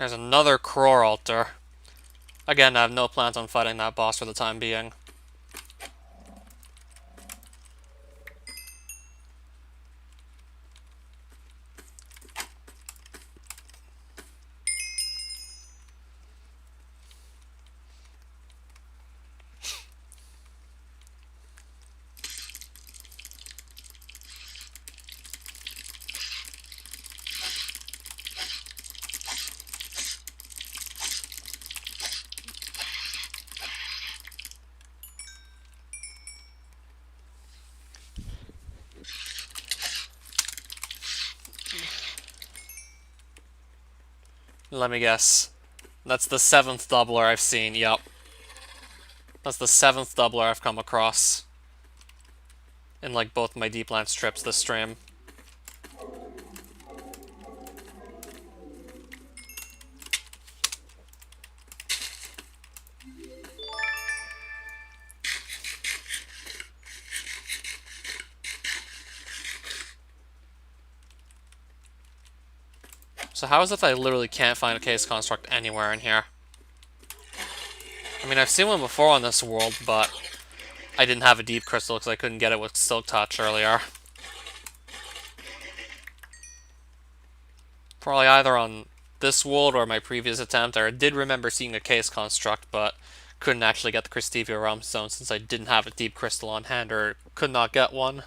There's another Crore Altar. Again, I have no plans on fighting that boss for the time being. Let me guess. That's the 7th doubler I've seen, yep. That's the 7th doubler I've come across in like both my Deeplands trips this stream. So how is it that I literally can't find a case construct anywhere in here? I mean, I've seen one before on this world, but I didn't have a deep crystal because I couldn't get it with Silk Touch earlier. Probably either on this world or my previous attempt. I did remember seeing a case construct, but couldn't actually get the Christevia Realm Stone since I didn't have a deep crystal on hand or could not get one.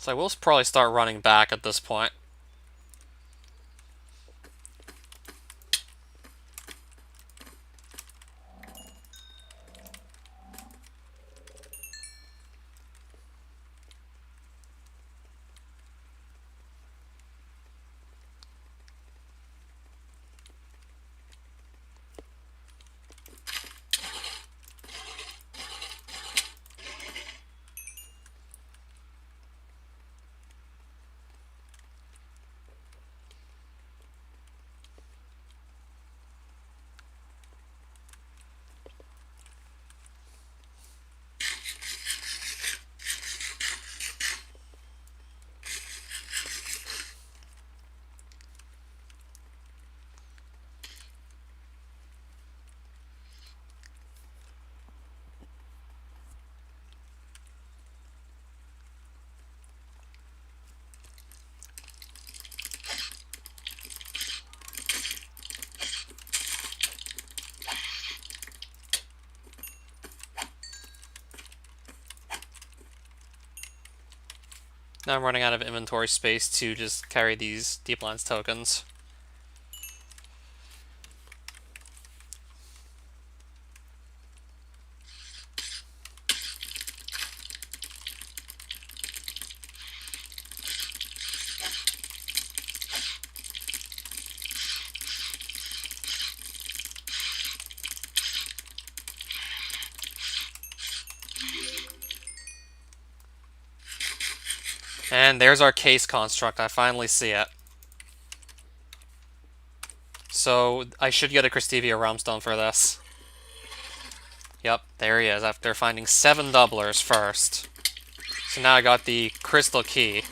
So I will probably start running back at this point. Now I'm running out of inventory space to just carry these Deeplands tokens. And there's our case construct. I finally see it. So I should get a Christevia Realmstone for this. Yep, there he is, after finding 7 doublers first. So now I got the Crystal Key.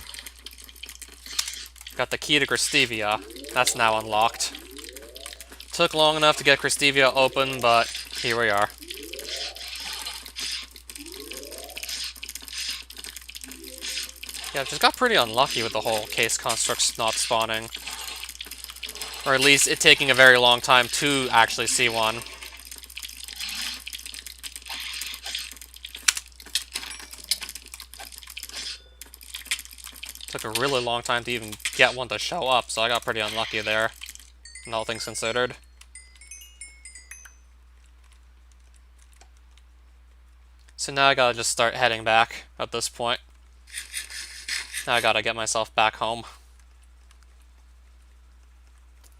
Got the key to Christevia. That's now unlocked. Took long enough to get Christevia open, but here we are. Yeah, I've just got pretty unlucky with the whole case constructs not spawning. Or at least it taking a very long time to actually see one. Took a really long time to even get one to show up, so I got pretty unlucky there, all things considered. So now I gotta just start heading back at this point. Now I gotta get myself back home.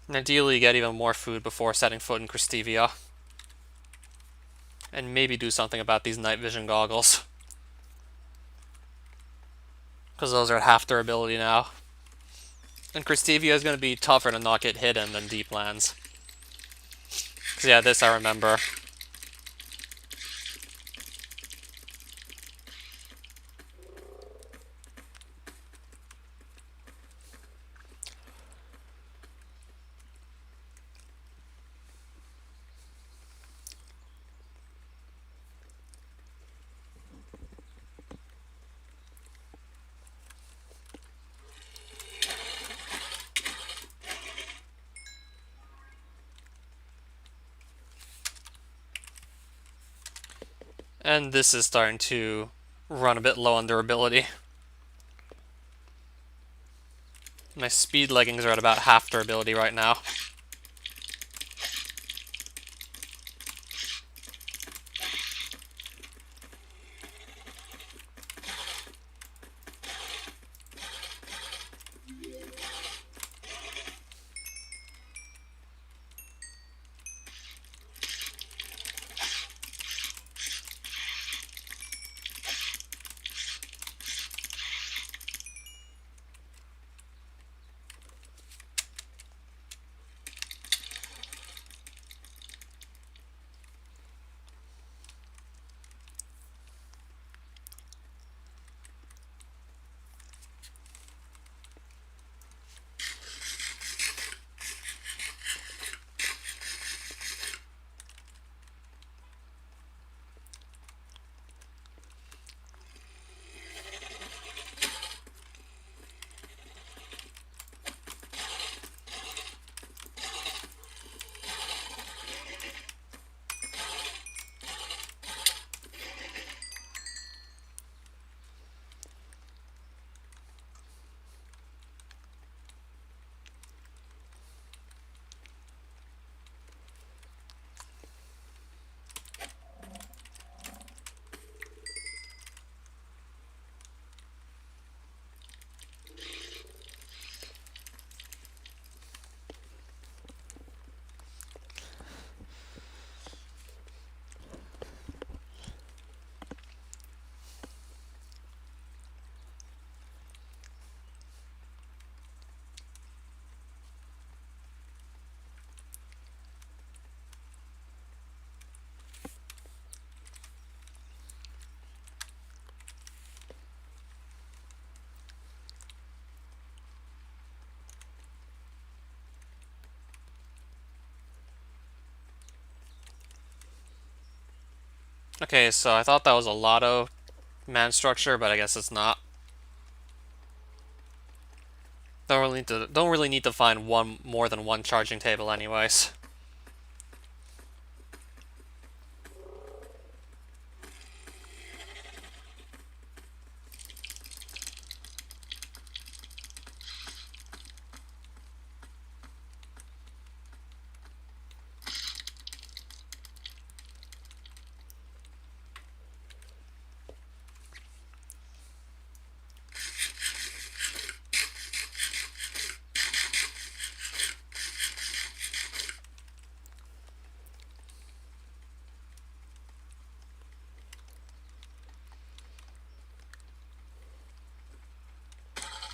And ideally get even more food before setting foot in Christevia. And maybe do something about these night vision goggles. Because those are at half their ability now. And Christevia is going to be tougher to not get hidden than Deeplands. Because yeah, this I remember. And this is starting to run a bit low on durability. My speed leggings are at about half durability right now. Okay, so I thought that was a Lotto man structure, but I guess it's not. Don't really need to find more than one charging table anyways.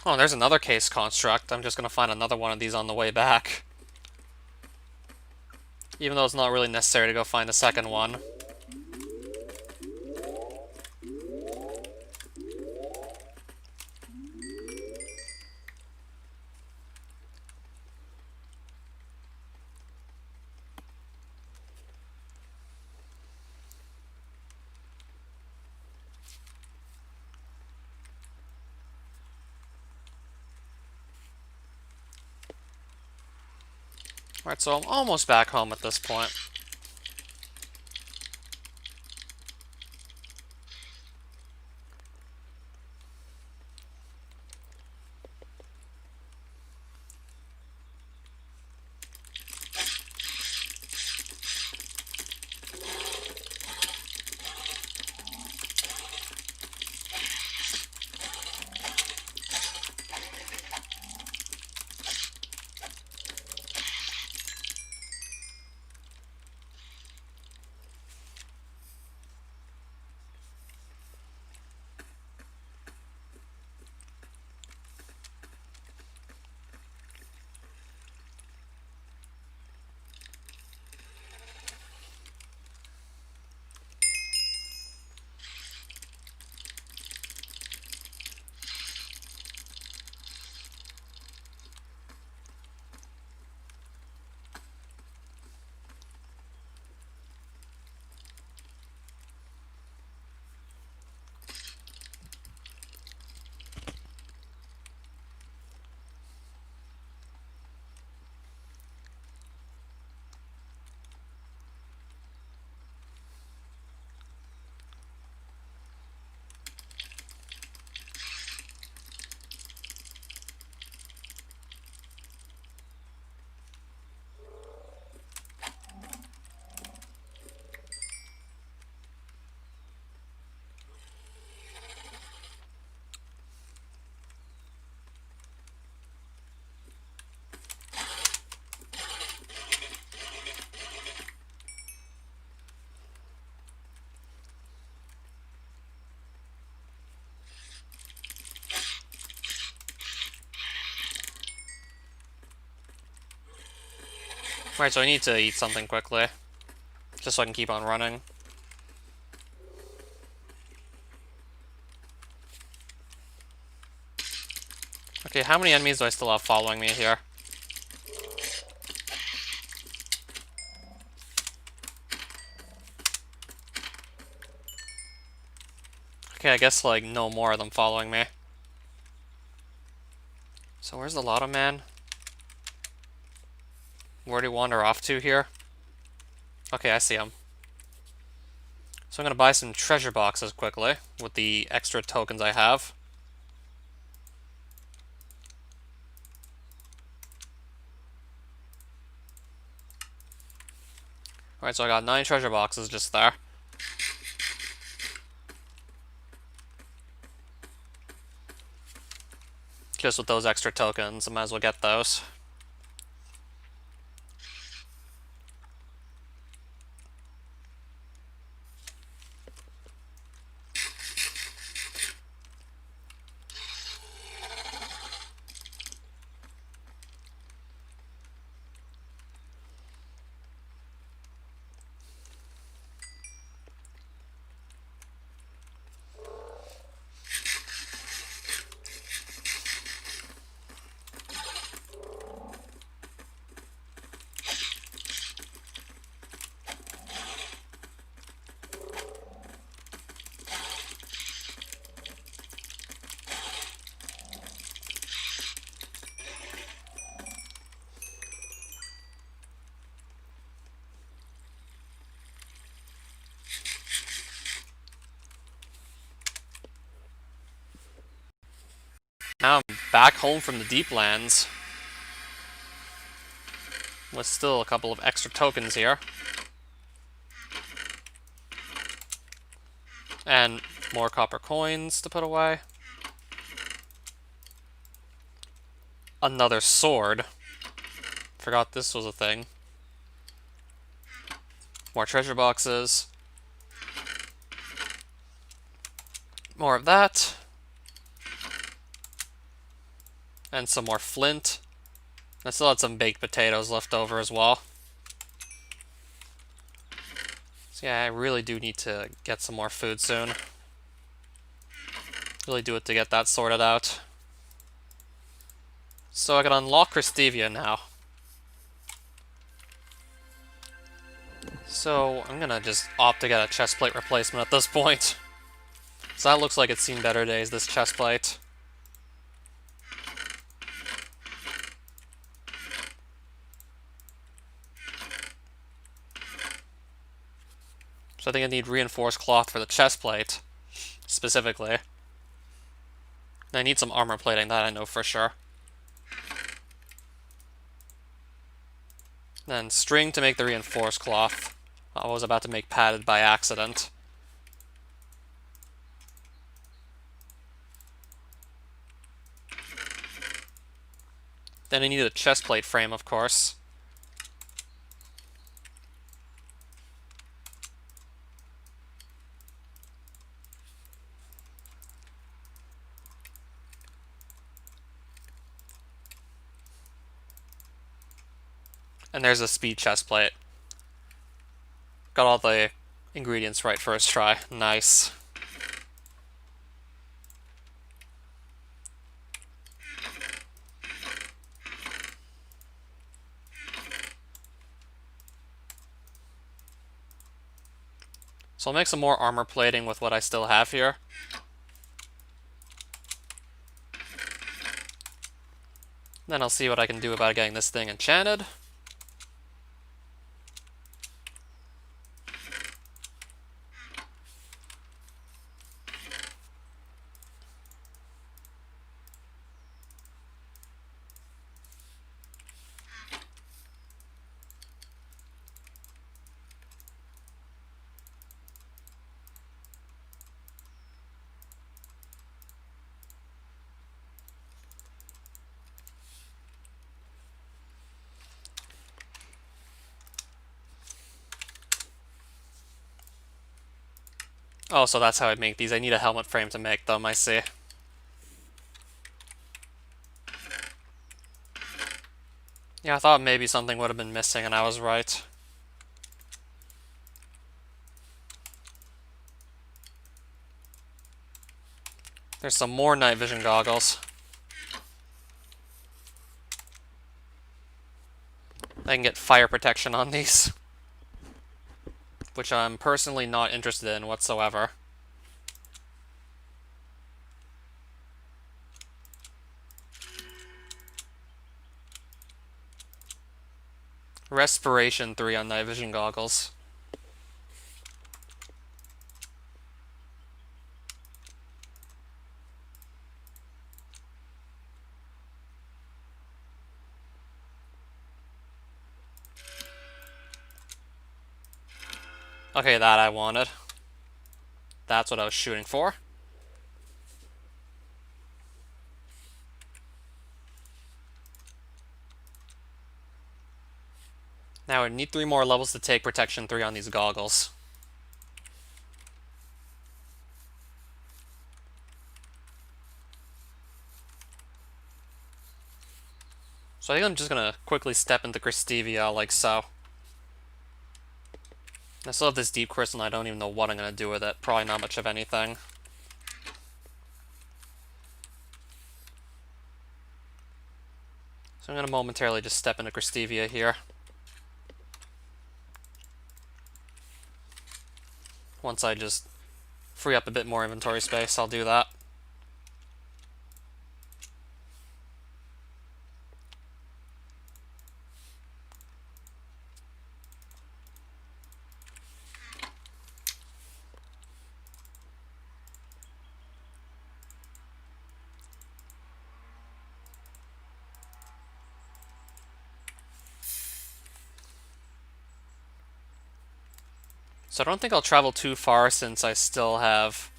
Oh, there's another case construct. I'm just gonna find another one of these on the way back. Even though it's not really necessary to go find a second one. Alright, so I'm almost back home at this point. Right, so I need to eat something quickly, just so I can keep on running. Okay, how many enemies do I still have following me here? Okay, I guess, like, no more of them following me. So where's the Lotto Man? Where do you wander off to here? Okay, I see him. So I'm gonna buy some treasure boxes quickly, with the extra tokens I have. Alright, so I got 9 treasure boxes just there. Just with those extra tokens, I might as well get those. Now I'm back home from the deep lands. With still a couple of extra tokens here. And more copper coins to put away. Another sword. Forgot this was a thing. More treasure boxes. More of that. And some more flint. I still had some baked potatoes left over as well. So yeah, I really do need to get some more food soon. Really do it to get that sorted out. So I can unlock Christevia now. So I'm gonna just opt to get a chestplate replacement at this point. So that looks like it's seen better days, this chestplate. So I think I need reinforced cloth for the chestplate, specifically. And I need some armor plating, that I know for sure. Then string to make the reinforced cloth. I was about to make padded by accident. Then I need a chestplate frame, of course. And there's a speed chestplate. Got all the ingredients right first try. Nice. So I'll make some more armor plating with what I still have here. Then I'll see what I can do about getting this thing enchanted. Oh, so that's how I make these. I need a helmet frame to make them, I see. Yeah, I thought maybe something would have been missing, and I was right. There's some more night vision goggles. I can get fire protection on these, which I'm personally not interested in whatsoever. Respiration 3 on night vision goggles. Okay, that I wanted. That's what I was shooting for. Now I need 3 more levels to take protection 3 on these goggles. So I think I'm just gonna quickly step into Christevia like so. I still have this deep crystal and I don't even know what I'm gonna do with it. Probably not much of anything. So I'm gonna momentarily just step into Christevia here. Once I just free up a bit more inventory space, I'll do that. So I don't think I'll travel too far since I still have...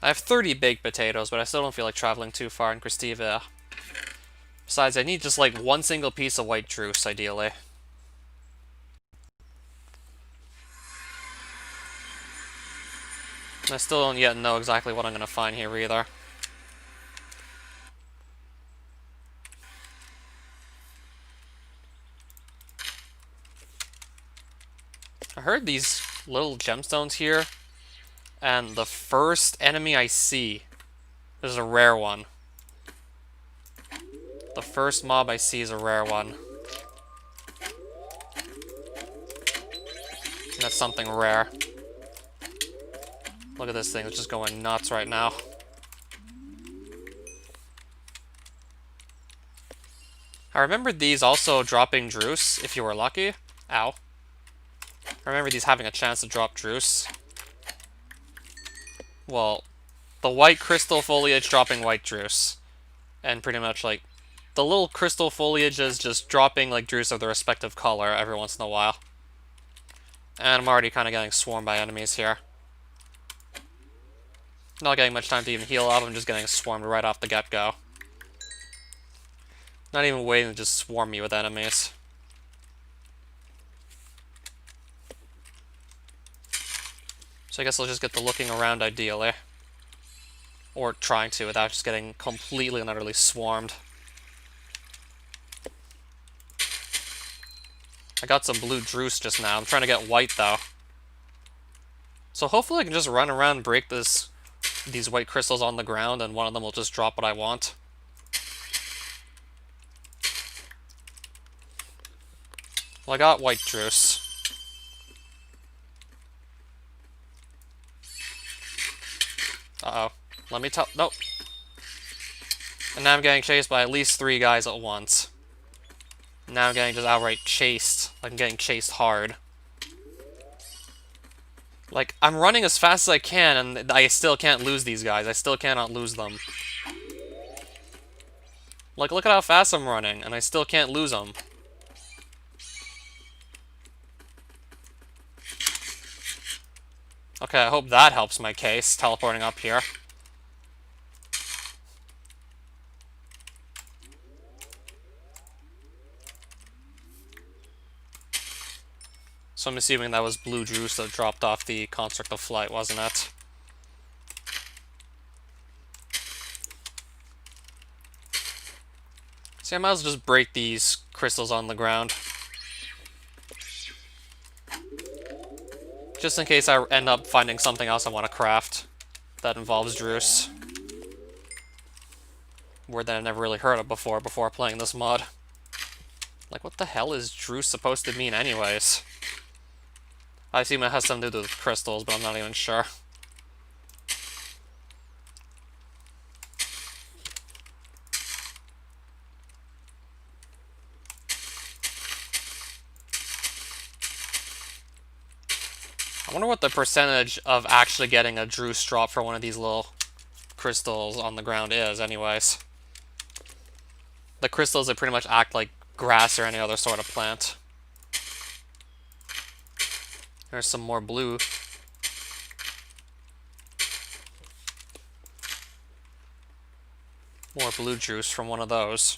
I have 30 baked potatoes, but I still don't feel like traveling too far in Christevia. Besides, I need just like one single piece of white juice, ideally. And I still don't yet know exactly what I'm going to find here either. I heard these little gemstones here, and the first enemy I see is a rare one. The first mob I see is a rare one. And that's something rare. Look at this thing, it's just going nuts right now. I remember these also dropping Druce, if you were lucky. Ow. I remember these having a chance to drop Druce. Well, the white crystal foliage dropping white Druce. And pretty much like, the little crystal foliage is just dropping like Druce of the respective color every once in a while. And I'm already kind of getting swarmed by enemies here. Not getting much time to even heal up, I'm just getting swarmed right off the get-go. Not even waiting to just swarm me with enemies. So I guess I'll just get the looking around ideally. Or trying to without just getting completely and utterly swarmed. I got some blue Druce just now. I'm trying to get white though. So hopefully I can just run around and break these white crystals on the ground and one of them will just drop what I want. Well, I got white Druce. Uh-oh. Let me tell... Nope. And now I'm getting chased by at least 3 guys at once. Now I'm getting just outright chased. Like, I'm getting chased hard. Like, I'm running as fast as I can, and I still can't lose these guys. I still cannot lose them. Like, look at how fast I'm running, and I still can't lose them. Okay, I hope that helps my case, teleporting up here. So I'm assuming that was blue Druce that dropped off the Construct of Flight, wasn't it? See, I might as well just break these crystals on the ground. Just in case I end up finding something else I want to craft that involves Druce. Word that I never really heard of before playing this mod. Like, what the hell is Druce supposed to mean anyways? I assume it has something to do with crystals, but I'm not even sure. I wonder what the percentage of actually getting a Druce drop for one of these little crystals on the ground is, anyways. The crystals that pretty much act like grass or any other sort of plant. There's some more blue. More blue juice from one of those.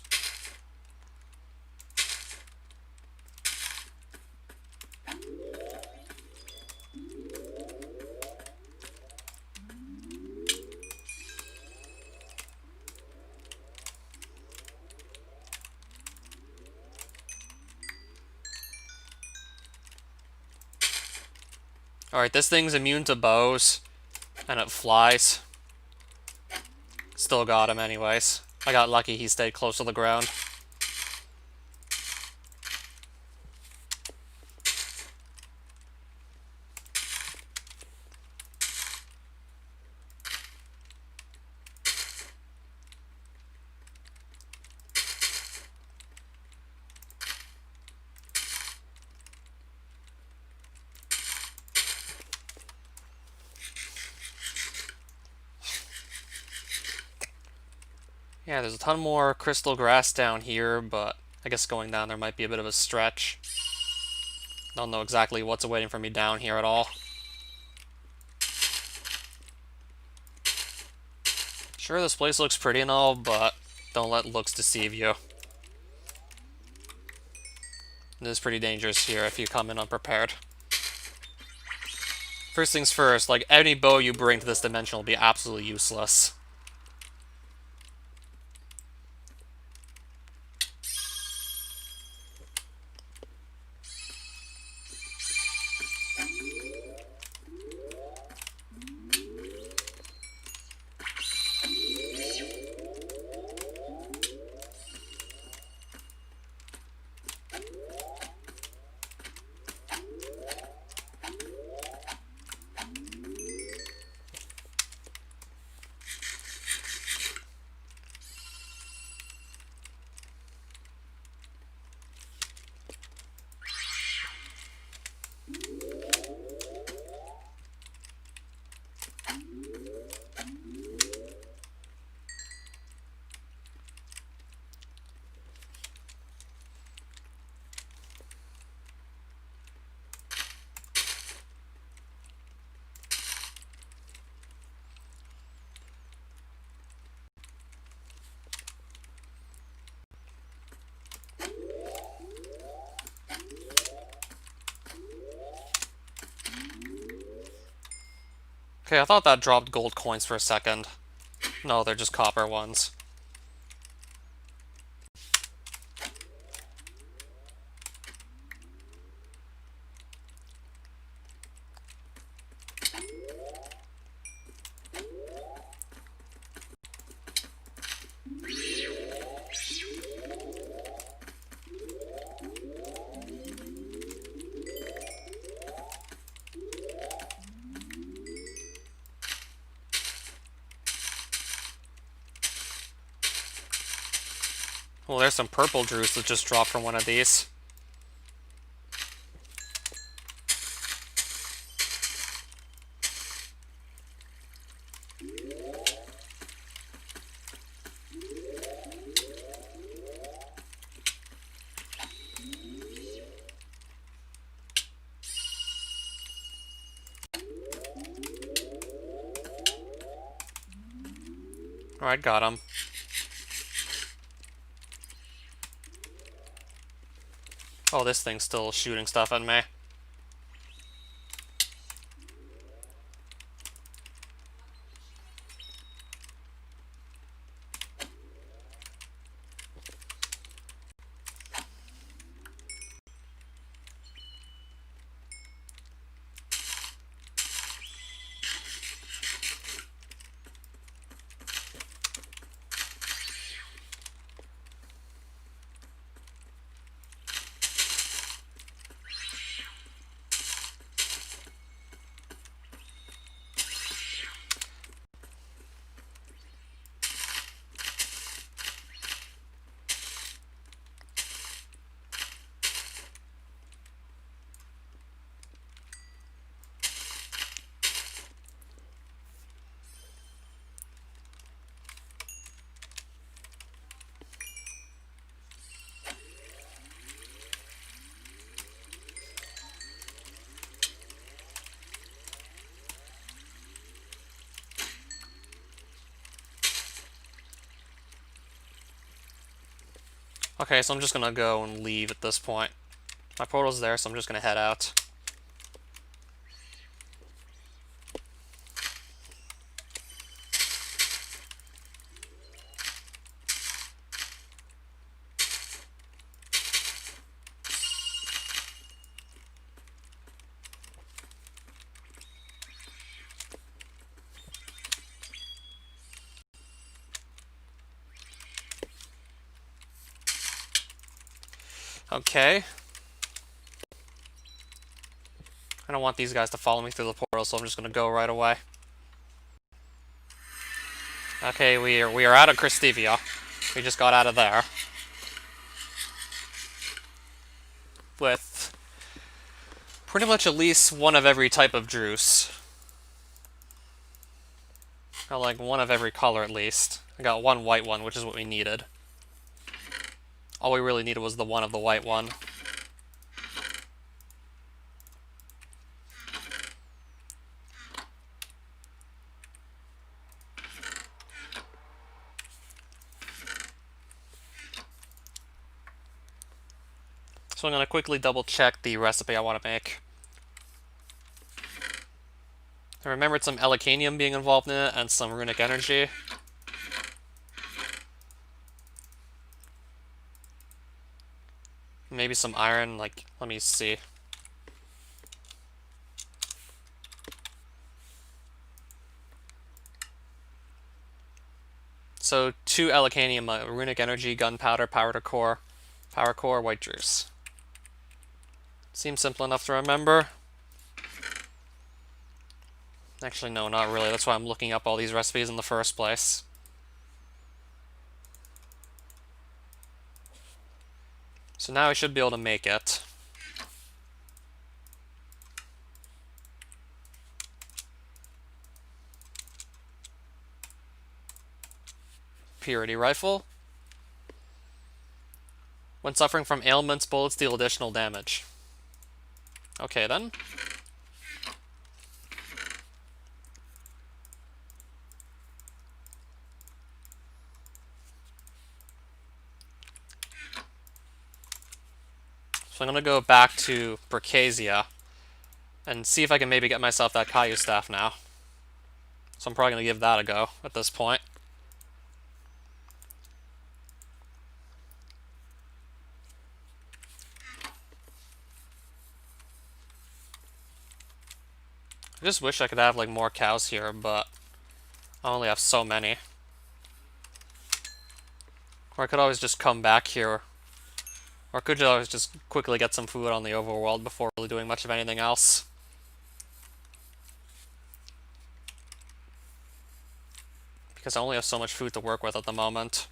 Alright, this thing's immune to bows, and it flies. Still got him anyways. I got lucky he stayed close to the ground. Yeah, there's a ton more crystal grass down here, but I guess going down there might be a bit of a stretch. Don't know exactly what's awaiting for me down here at all. Sure, this place looks pretty and all, but don't let looks deceive you. It is pretty dangerous here if you come in unprepared. First things first, like, any bow you bring to this dimension will be absolutely useless. Okay, I thought that dropped gold coins for a second. No, they're just copper ones. Well, there's some purple juice that just dropped from one of these. Alright, got him. Oh, this thing's still shooting stuff at me. Okay, so I'm just gonna go and leave at this point. My portal's there, so I'm just gonna head out. Okay. I don't want these guys to follow me through the portal, so I'm just gonna go right away. Okay, we are out of Christivia. We just got out of there. With pretty much at least one of every type of juice. Got like one of every color at least. I got one white one, which is what we needed. All we really needed was the one of the white one. So I'm going to quickly double check the recipe I want to make. I remembered some Elicanium being involved in it and some runic energy. Maybe some iron, like, let me see. So 2 Elicanium, runic energy, gunpowder, powder core, power core, white juice. Seems simple enough to remember. Actually, no, not really. That's why I'm looking up all these recipes in the first place. So now I should be able to make it. Purity rifle. When suffering from ailments, bullets deal additional damage. Okay then. So I'm gonna go back to Bercasia and see if I can maybe get myself that Caillou staff now. So I'm probably gonna give that a go at this point. I just wish I could have like more cows here, but I only have so many. Or I could always just come back here. Or I could always just quickly get some food on the overworld before really doing much of anything else. Because I only have so much food to work with at the moment.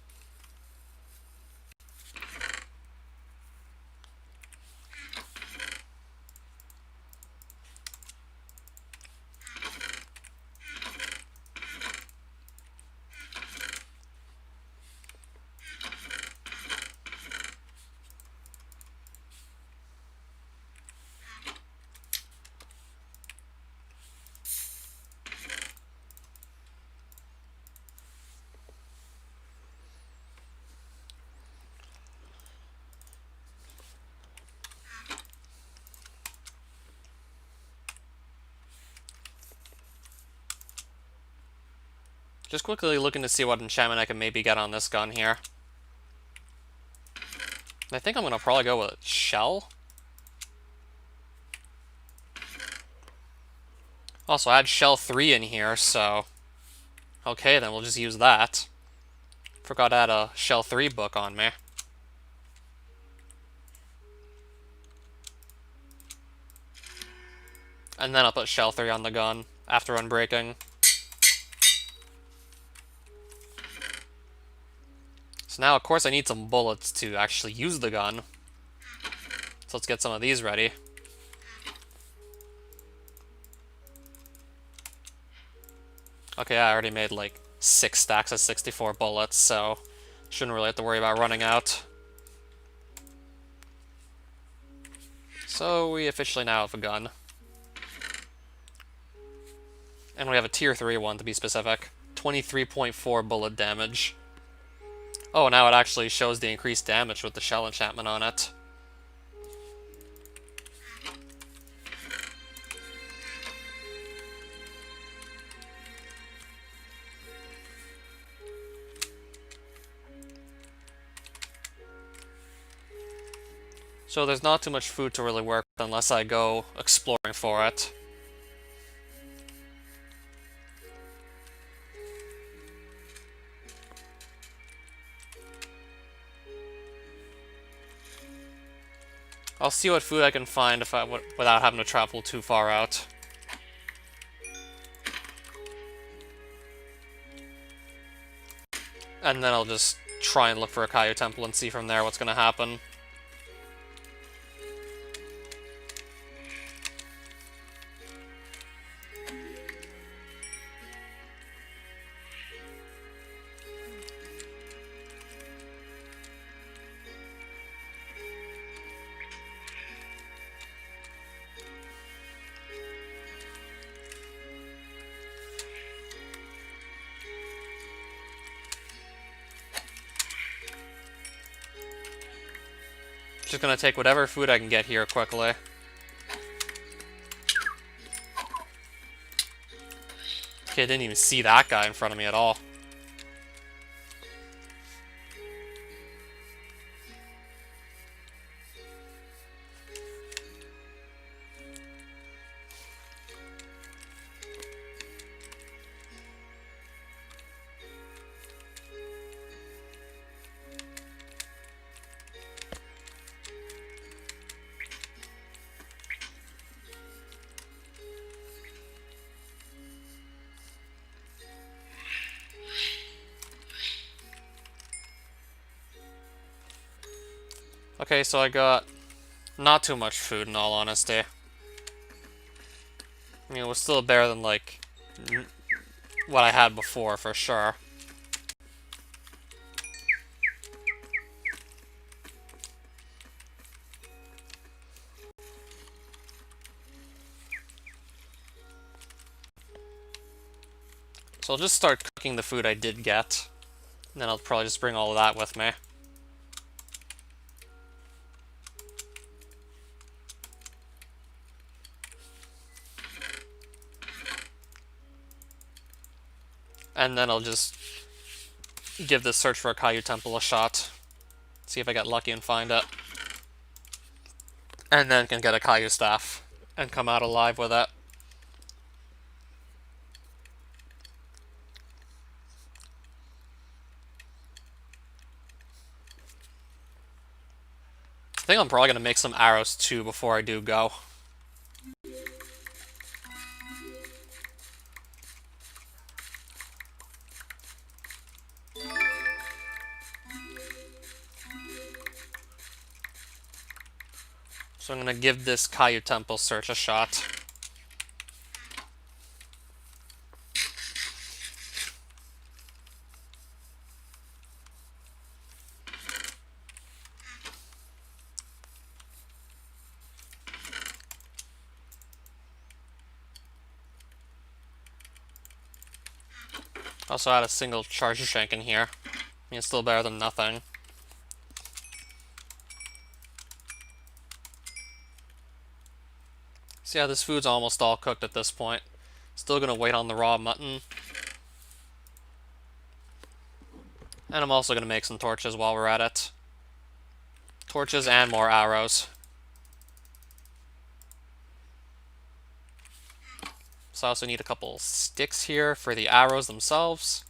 Just quickly looking to see what enchantment I can maybe get on this gun here. I think I'm going to probably go with Shell. Also, I had Shell 3 in here, so... Okay, then we'll just use that. Forgot I had a Shell 3 book on me. And then I'll put Shell 3 on the gun after unbreaking. So now, of course, I need some bullets to actually use the gun. So let's get some of these ready. Okay, I already made like 6 stacks of 64 bullets, so shouldn't really have to worry about running out. So we officially now have a gun. And we have a tier 3 one to be specific. 23.4 bullet damage. Oh, now it actually shows the increased damage with the shell enchantment on it. So there's not too much food to really work with unless I go exploring for it. I'll see what food I can find without having to travel too far out. And then I'll just try and look for a Kaio Temple and see from there what's going to happen. Just gonna take whatever food I can get here quickly. Okay, I didn't even see that guy in front of me at all. Okay, so I got not too much food in all honesty. I mean, it was still better than, like, what I had before, for sure. So I'll just start cooking the food I did get. And then I'll probably just bring all of that with me. And then I'll just give this search for a Kaio Temple a shot. See if I get lucky and find it. And then can get a Kaio Staff and come out alive with it. I think I'm probably going to make some arrows too before I do go. So I'm going to give this Kaio Temple search a shot. Also add a single charger shank in here. I mean, it's still better than nothing. So yeah, this food's almost all cooked at this point. Still gonna wait on the raw mutton. And I'm also gonna make some torches while we're at it. Torches and more arrows. So I also need a couple sticks here for the arrows themselves.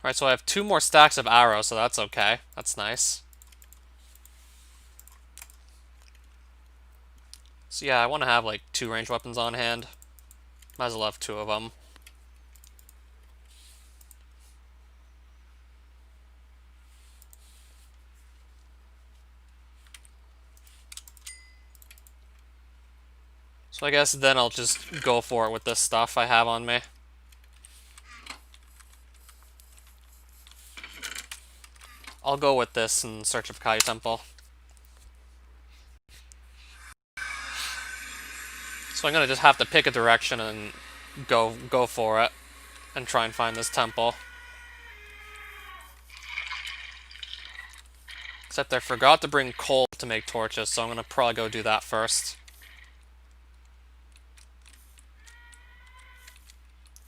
Alright, so I have 2 more stacks of arrows, so that's okay. That's nice. So yeah, I want to have like 2 ranged weapons on hand. Might as well have 2 of them. So I guess then I'll just go for it with this stuff I have on me. I'll go with this in search of Kayu Temple. So I'm gonna just have to pick a direction and go for it and try and find this temple. Except I forgot to bring coal to make torches, so I'm gonna probably go do that first.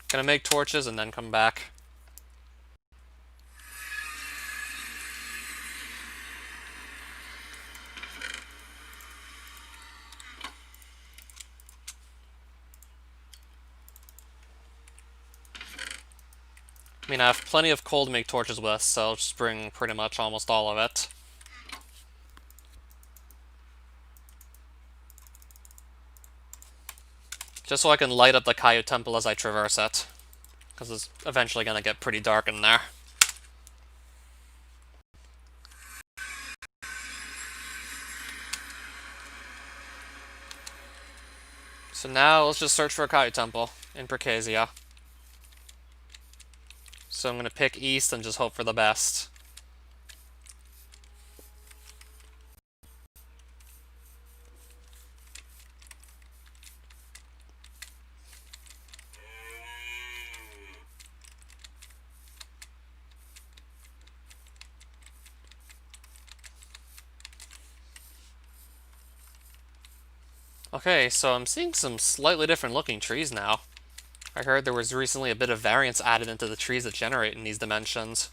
Gonna make torches and then come back. I mean, I have plenty of coal to make torches with, so I'll just bring pretty much almost all of it. Just so I can light up the Kayu Temple as I traverse it. Because it's eventually going to get pretty dark in there. So now let's just search for a Kayu Temple in Percasia. So I'm going to pick east and just hope for the best. Okay, so I'm seeing some slightly different looking trees now. I heard there was recently a bit of variance added into the trees that generate in these dimensions.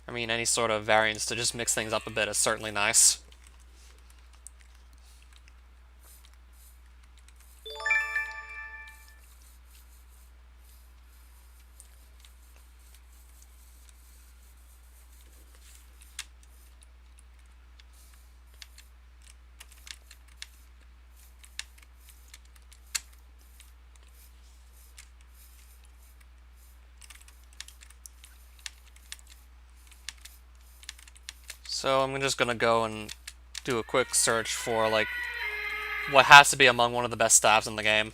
I mean, any sort of variance to just mix things up a bit is certainly nice. So I'm just gonna go and do a quick search for, like, what has to be among one of the best staffs in the game.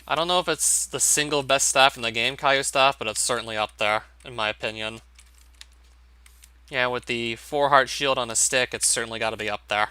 I don't know if it's the single best staff in the game, Kayu staff, but it's certainly up there, in my opinion. Yeah, with the 4-heart shield on a stick, it's certainly got to be up there.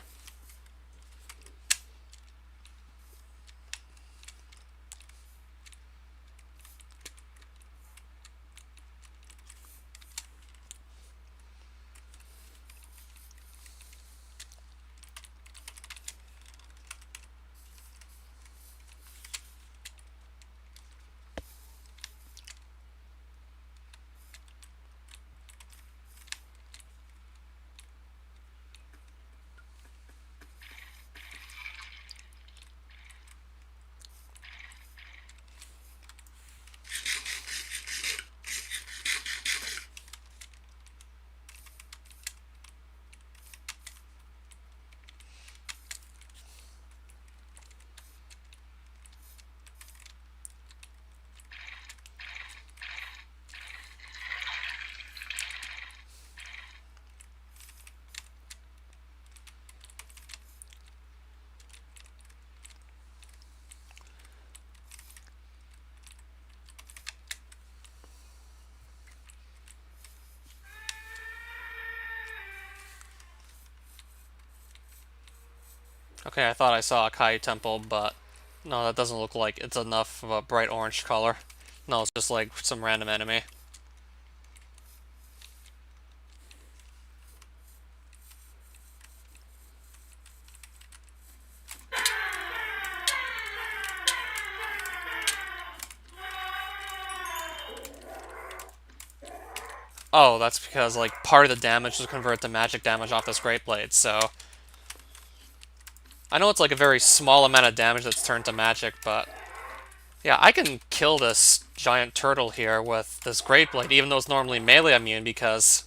Okay, I thought I saw a Kayu temple, but no, that doesn't look like it's enough of a bright orange color. No, it's just like some random enemy. Oh, that's because, like, part of the damage was converted to magic damage off this Great Blade, so... I know it's like a very small amount of damage that's turned to magic, but... Yeah, I can kill this giant turtle here with this Great Blade, even though it's normally melee immune, because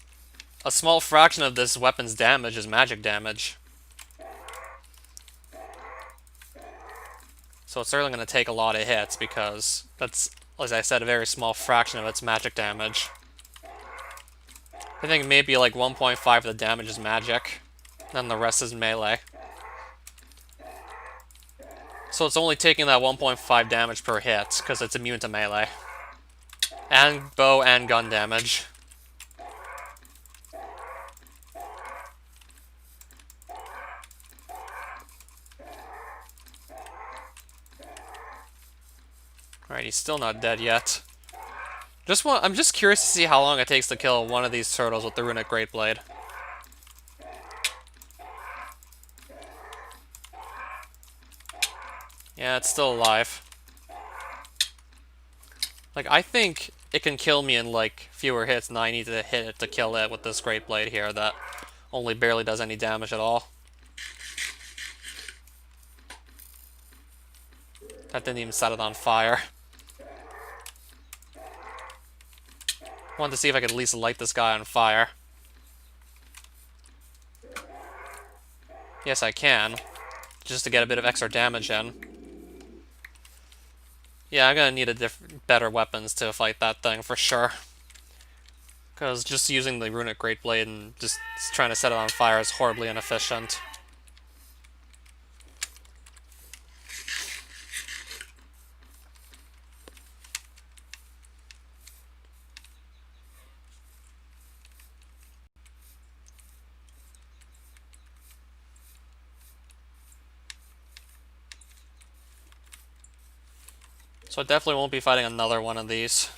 a small fraction of this weapon's damage is magic damage. So it's certainly going to take a lot of hits, because that's, as I said, a very small fraction of its magic damage. I think maybe like 1.5 of the damage is magic. Then the rest is melee. So it's only taking that 1.5 damage per hit, because it's immune to melee. And bow and gun damage. Alright, he's still not dead yet. I'm just curious to see how long it takes to kill one of these turtles with the Runic Great Blade. Yeah, it's still alive. Like, I think it can kill me in, like, fewer hits than I need to hit it to kill it with this Great Blade here that only barely does any damage at all. That didn't even set it on fire. Wanted to see if I could at least light this guy on fire. Yes, I can. Just to get a bit of extra damage in. Yeah, I'm gonna need better weapons to fight that thing for sure. Because just using the Runic Great Blade and just trying to set it on fire is horribly inefficient. So I definitely won't be fighting another one of these.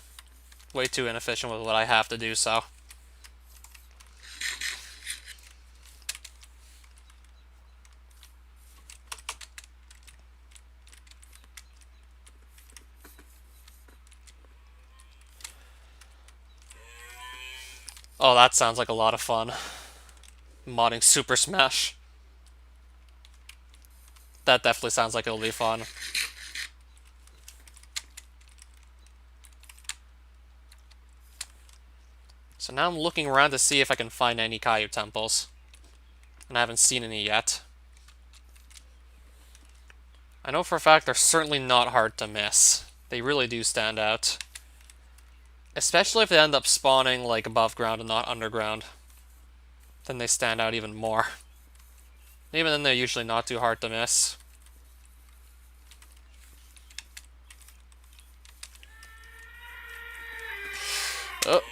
Way too inefficient with what I have to do so. Oh, that sounds like a lot of fun. Modding Super Smash. That definitely sounds like it'll be fun. So now I'm looking around to see if I can find any Caillou temples. And I haven't seen any yet. I know for a fact they're certainly not hard to miss. They really do stand out. Especially if they end up spawning like above ground and not underground. Then they stand out even more. Even then they're usually not too hard to miss. Oh.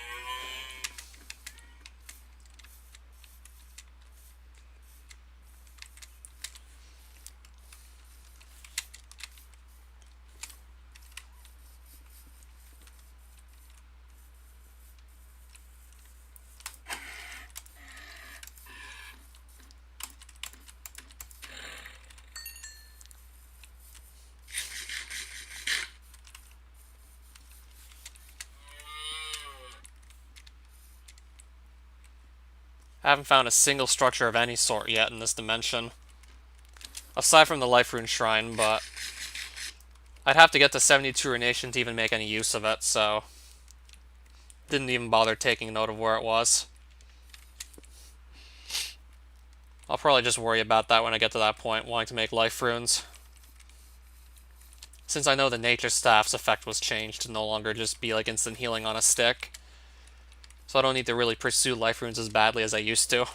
I haven't found a single structure of any sort yet in this dimension. Aside from the Life Rune Shrine, but I'd have to get to 72 Runation to even make any use of it, so didn't even bother taking note of where it was. I'll probably just worry about that when I get to that point, wanting to make Life Runes. Since I know the Nature Staff's effect was changed to no longer just be like instant healing on a stick. So I don't need to really pursue Life Runes as badly as I used to.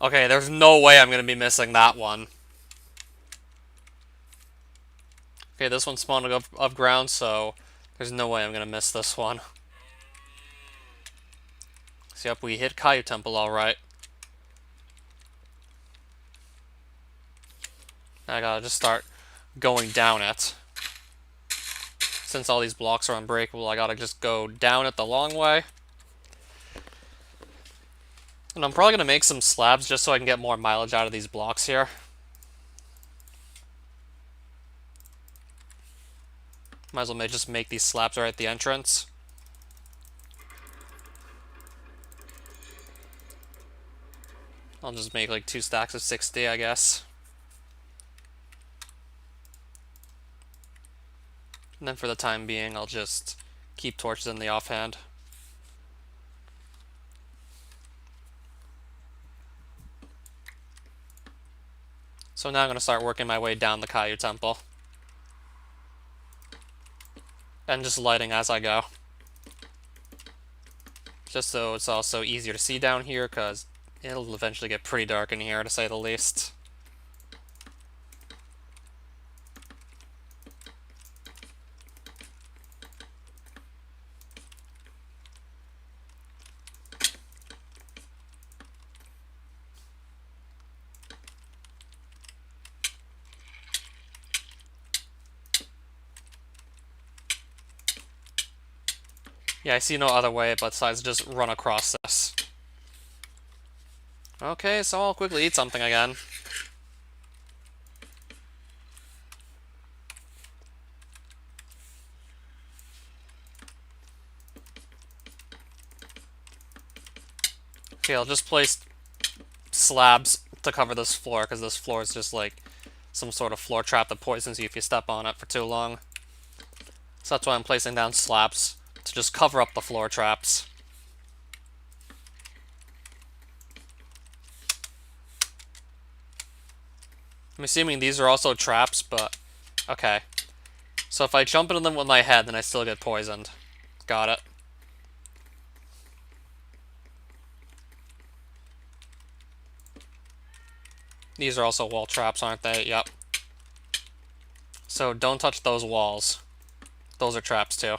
Okay, there's no way I'm going to be missing that one. Okay, this one's spawning up ground, so there's no way I'm going to miss this one. So yep, we hit Caillou Temple alright. I gotta just start going down it. Since all these blocks are unbreakable, I gotta just go down it the long way. And I'm probably gonna make some slabs just so I can get more mileage out of these blocks here. Might as well just make these slabs right at the entrance. I'll just make like 2 stacks of 60, I guess. And then for the time being, I'll just keep torches in the offhand. So now I'm going to start working my way down the Caillou Temple. And just lighting as I go. Just so it's also easier to see down here, because it'll eventually get pretty dark in here, to say the least. Yeah, I see no other way besides just run across this. Okay, so I'll quickly eat something again. Okay, I'll just place slabs to cover this floor, because this floor is just like some sort of floor trap that poisons you if you step on it for too long. So that's why I'm placing down slabs, to just cover up the floor traps. I'm assuming these are also traps, but okay. So if I jump into them with my head, then I still get poisoned. Got it. These are also wall traps, aren't they? Yep. So don't touch those walls. Those are traps too.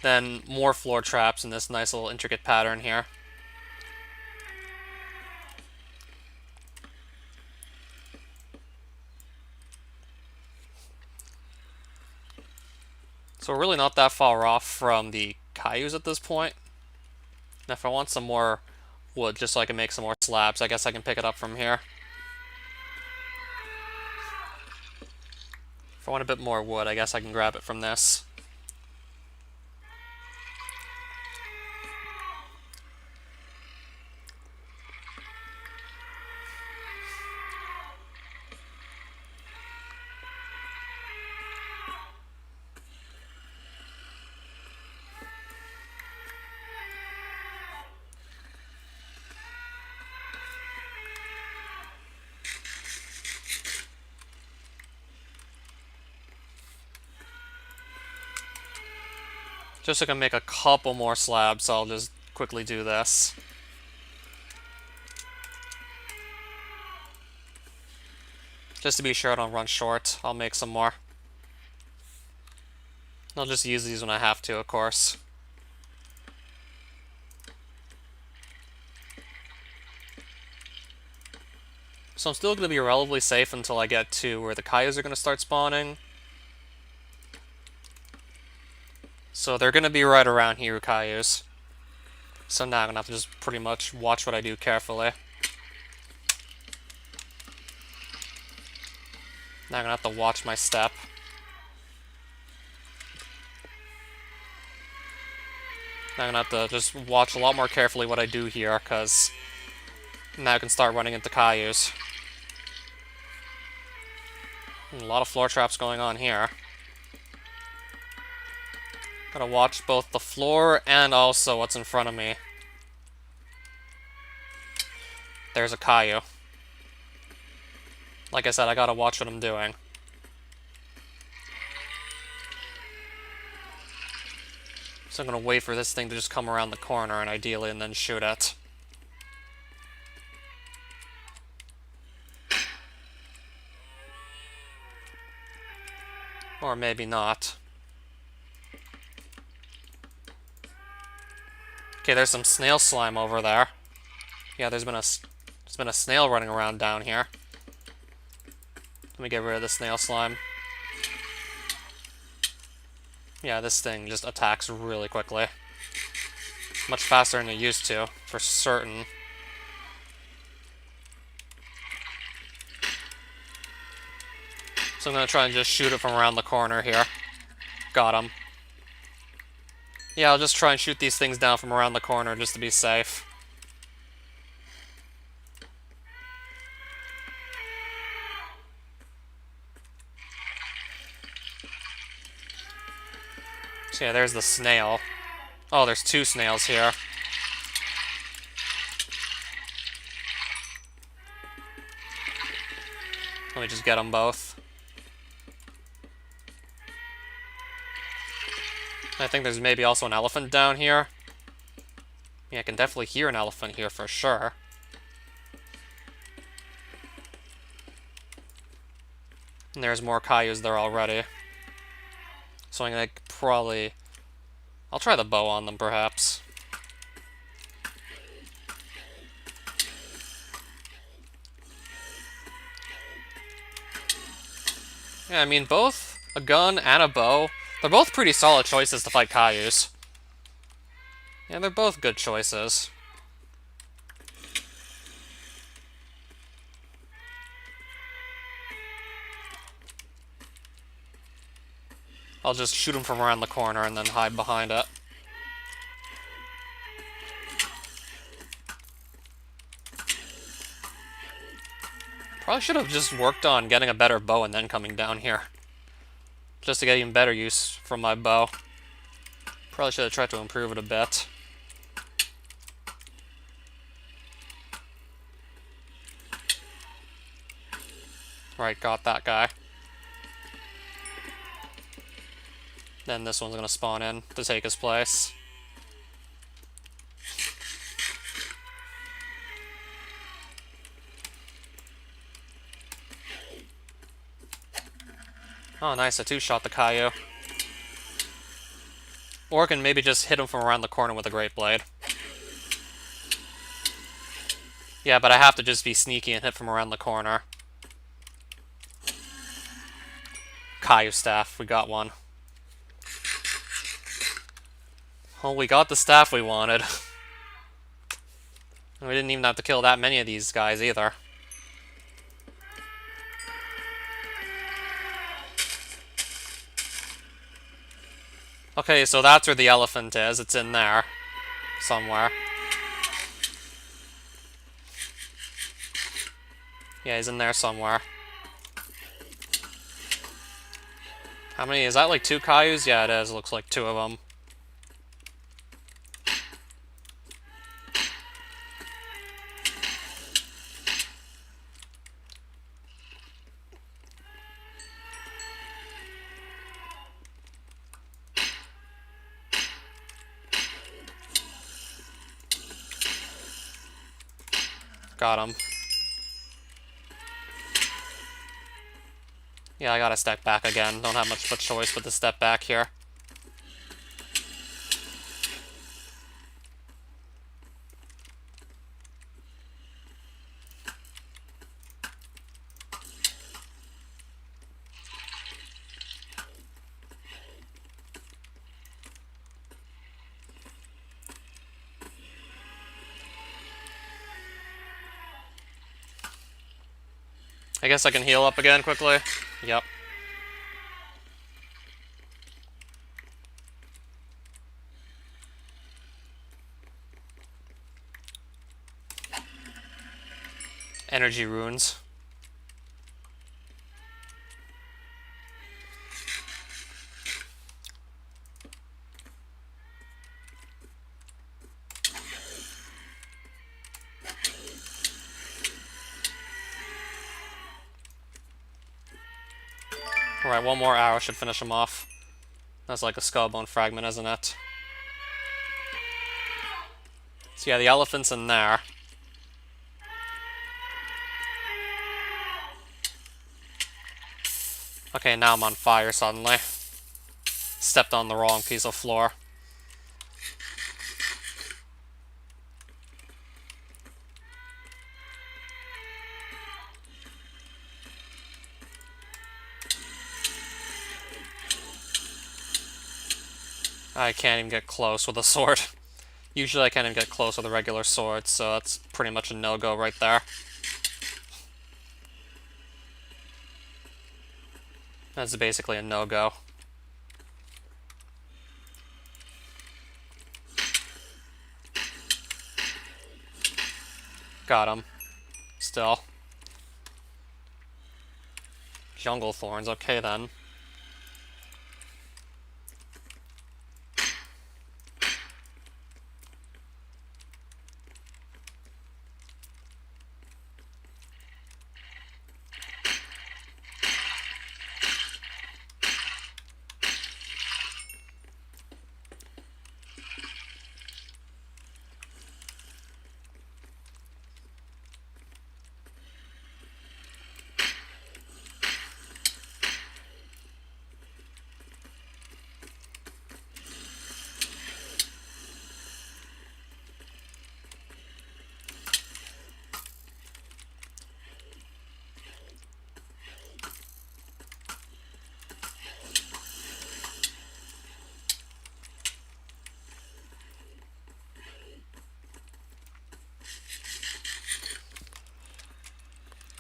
Then more floor traps in this nice little intricate pattern here. So we're really not that far off from the Cailloux at this point. And if I want some more wood, just so I can make some more slabs, I guess I can pick it up from here. If I want a bit more wood, I guess I can grab it from this. Just so I can make a couple more slabs, so I'll just quickly do this. Just to be sure I don't run short, I'll make some more. I'll just use these when I have to, of course. So I'm still going to be relatively safe until I get to where the Cailloux are going to start spawning. So they're going to be right around here, Cailloux. So now I'm going to have to just pretty much watch what I do carefully. Now I'm going to have to watch my step. Now I'm going to have to just watch a lot more carefully what I do here, because now I can start running into Cailloux. A lot of floor traps going on here. Gotta watch both the floor and also what's in front of me. There's a Caillou. Like I said, I gotta watch what I'm doing. So I'm gonna wait for this thing to just come around the corner, and ideally, and then shoot it. Or maybe not. Okay, there's some snail slime over there. Yeah, there's been a snail running around down here. Let me get rid of the snail slime. Yeah, this thing just attacks really quickly. Much faster than it used to, for certain. So I'm gonna try and just shoot it from around the corner here. Got him. Yeah, I'll just try and shoot these things down from around the corner just to be safe. So yeah, there's the snail. Oh, there's two snails here. Let me just get them both. I think there's maybe also an elephant down here. Yeah, I can definitely hear an elephant here for sure. And there's more Cayus there already. So I'm gonna probably... I'll try the bow on them, perhaps. Yeah, I mean, both a gun and a bow, they're both pretty solid choices to fight Cayus. Yeah, they're both good choices. I'll just shoot him from around the corner and then hide behind it. Probably should have just worked on getting a better bow and then coming down here. Just to get even better use from my bow. Probably should have tried to improve it a bit. Right, got that guy. Then this one's gonna spawn in to take his place. Oh, nice, I two-shot the Caillou. Or I can maybe just hit him from around the corner with a Great Blade. Yeah, but I have to just be sneaky and hit from around the corner. Caillou staff, we got one. Oh, we got the staff we wanted. We didn't even have to kill that many of these guys either. Okay, so that's where the elephant is. It's in there. Somewhere. Yeah, he's in there somewhere. How many? Is that like 2 Cayus? Yeah, it is. It looks like 2 of them. Got him. Yeah, I gotta step back again. Don't have much of a choice but to step back here. I guess I can heal up again quickly. Yep. Energy runes. Alright, one more arrow should finish him off. That's like a skull bone fragment, isn't it? So yeah, the elephant's in there. Okay, now I'm on fire suddenly. Stepped on the wrong piece of floor. I can't even get close with a sword. Usually I can't even get close with a regular sword, so that's pretty much a no-go right there. That's basically a no-go. Got him. Still. Jungle thorns, okay then.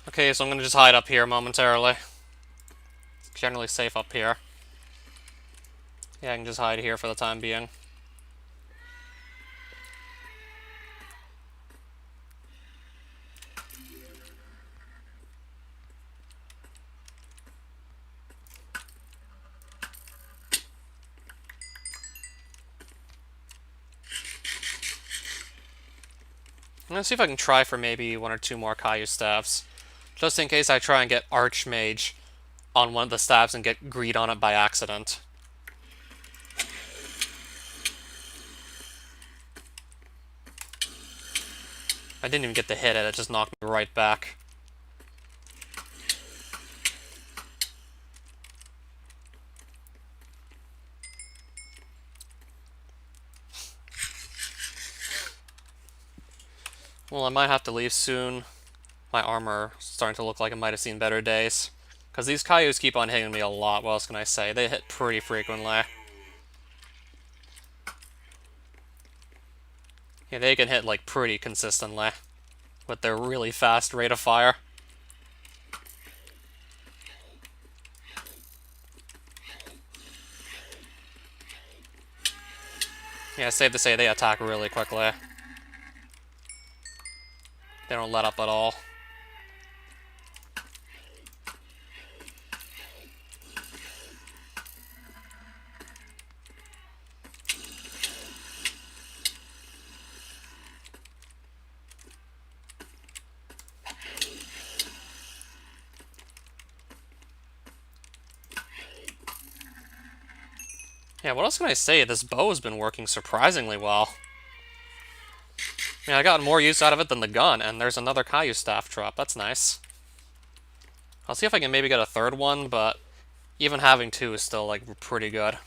Okay, so I'm gonna just hide up here momentarily. It's generally safe up here. Yeah, I can just hide here for the time being. I'm gonna see if I can try for maybe one or two more Kaiju staves. Just in case I try and get Archmage on one of the staves and get greed on it by accident. I didn't even get to hit it, it just knocked me right back. Well, I might have to leave soon. My armor is starting to look like it might have seen better days. Because these Kaijus keep on hitting me a lot, what else can I say? They hit pretty frequently. Yeah, they can hit like pretty consistently. With their really fast rate of fire. Yeah, safe to say they attack really quickly. They don't let up at all. Yeah, what else can I say? This bow has been working surprisingly well. I mean, I got more use out of it than the gun, and there's another Kaiju staff drop. That's nice. I'll see if I can maybe get a third one, but even having two is still, like, pretty good.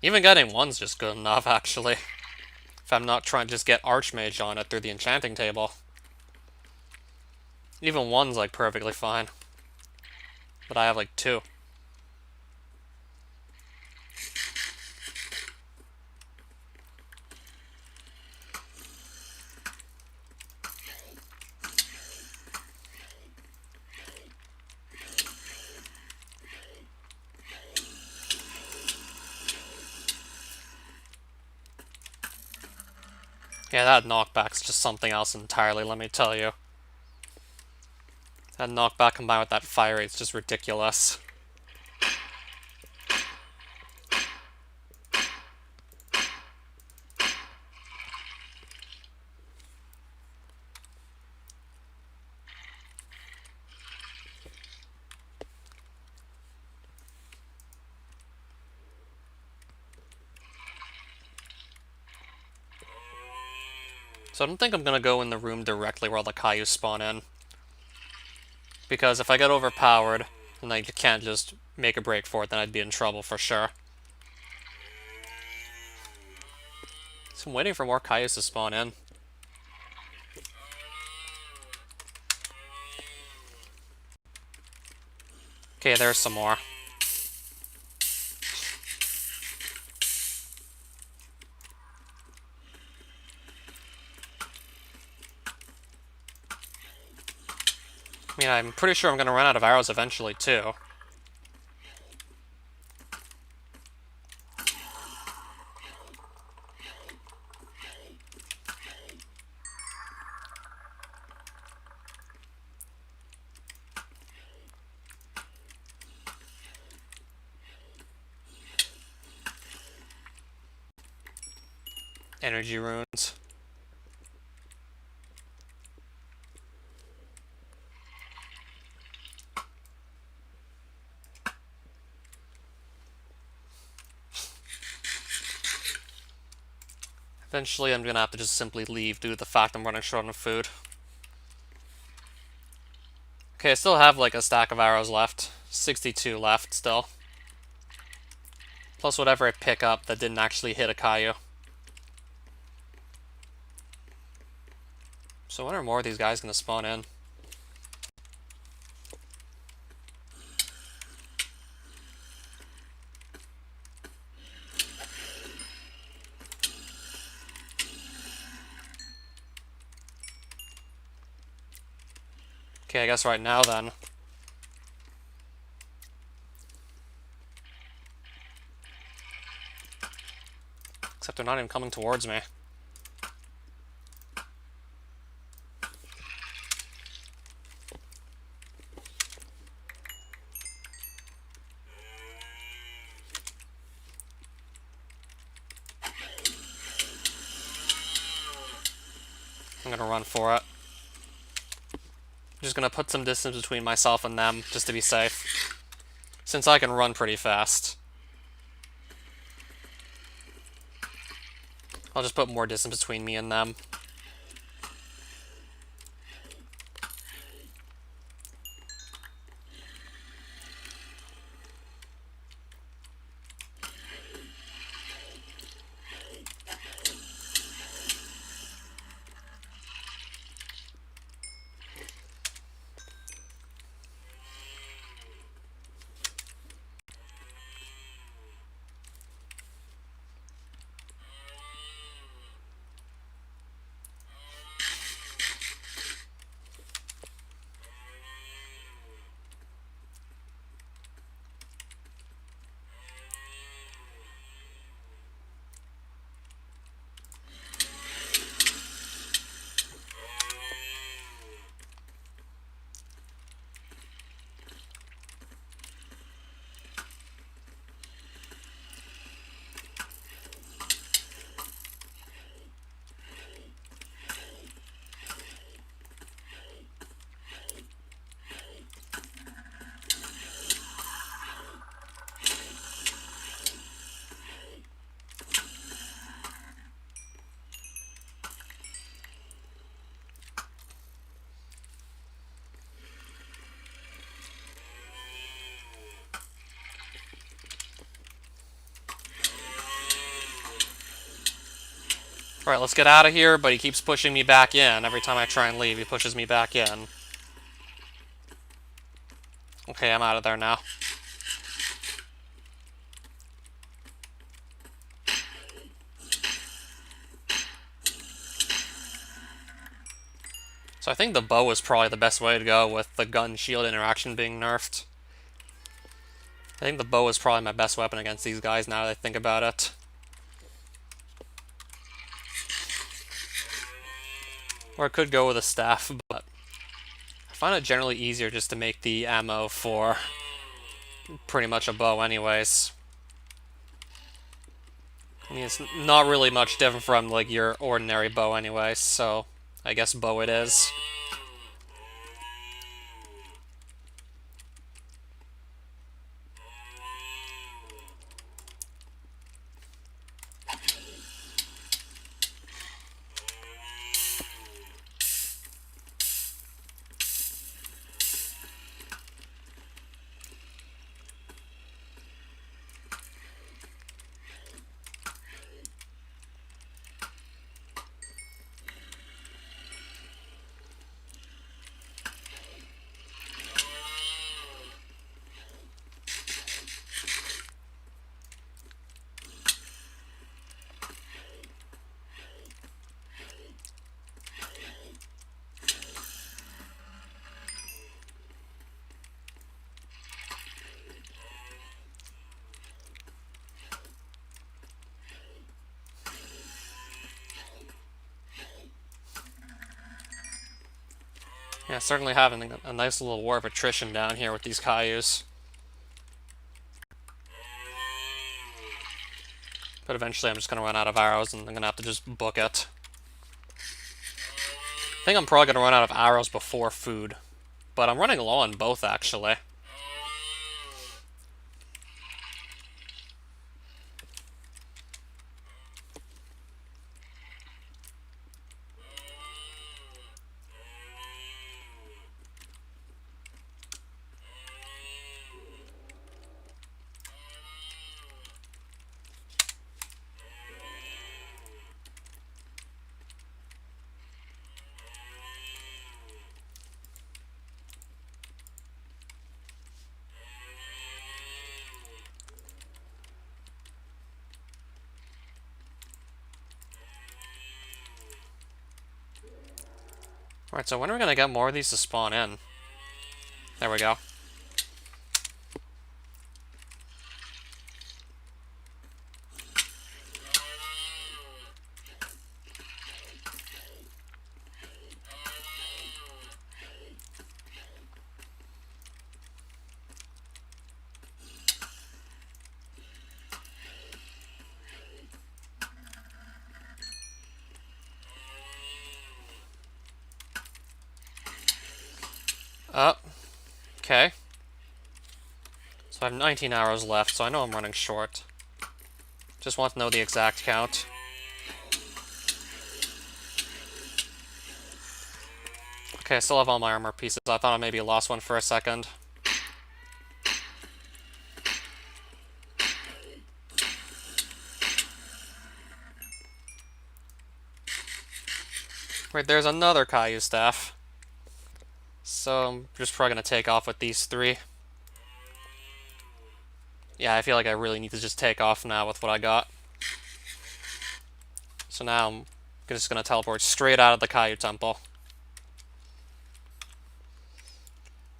Even getting one's just good enough, actually. If I'm not trying to just get Archmage on it through the enchanting table. Even one's, like, perfectly fine. But I have, like, two. Yeah, that knockback's just something else entirely, let me tell you. That knockback combined with that fire rate's just ridiculous. So I don't think I'm going to go in the room directly where all the Kaiju spawn in. Because if I get overpowered, and I can't just make a break for it, then I'd be in trouble for sure. So I'm waiting for more Kaijus to spawn in. Okay, there's some more. I mean, I'm pretty sure I'm going to run out of arrows eventually, too. Energy runes. Eventually, I'm going to have to just simply leave due to the fact I'm running short on food. Okay, I still have like a stack of arrows left. 62 left still. Plus whatever I pick up that didn't actually hit a Kaiju. So when are more of these guys going to spawn in? Okay, I guess right now then. Except they're not even coming towards me. I'm gonna run for it. I'm just gonna put some distance between myself and them, just to be safe. Since I can run pretty fast. I'll just put more distance between me and them. Alright, let's get out of here, but he keeps pushing me back in. Every time I try and leave, he pushes me back in. Okay, I'm out of there now. So I think the bow is probably the best way to go with the gun-shield interaction being nerfed. I think the bow is probably my best weapon against these guys now that I think about it. Or I could go with a staff, but I find it generally easier just to make the ammo for pretty much a bow anyways. I mean, it's not really much different from like your ordinary bow anyways, so I guess bow it is. Yeah, certainly having a nice little war of attrition down here with these Kayus. But eventually I'm just going to run out of arrows and I'm going to have to just book it. I think I'm probably going to run out of arrows before food. But I'm running low on both, actually. Alright, so when are we going to get more of these to spawn in? There we go. Okay. So I have 19 arrows left, so I know I'm running short. Just want to know the exact count. Okay, I still have all my armor pieces. I thought I maybe lost one for a second. Right, there's another Kayu staff. So I'm just probably going to take off with these three. Yeah, I feel like I really need to just take off now with what I got. So now I'm just going to teleport straight out of the Kayu temple.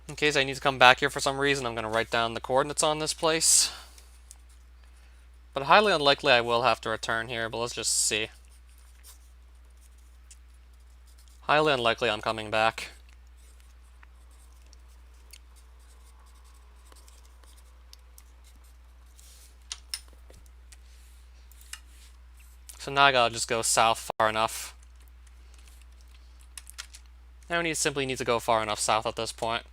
In case I need to come back here for some reason, I'm going to write down the coordinates on this place. But highly unlikely I will have to return here, but let's just see. Highly unlikely I'm coming back. So now I gotta just go south far enough. Now we simply need to go far enough south at this point.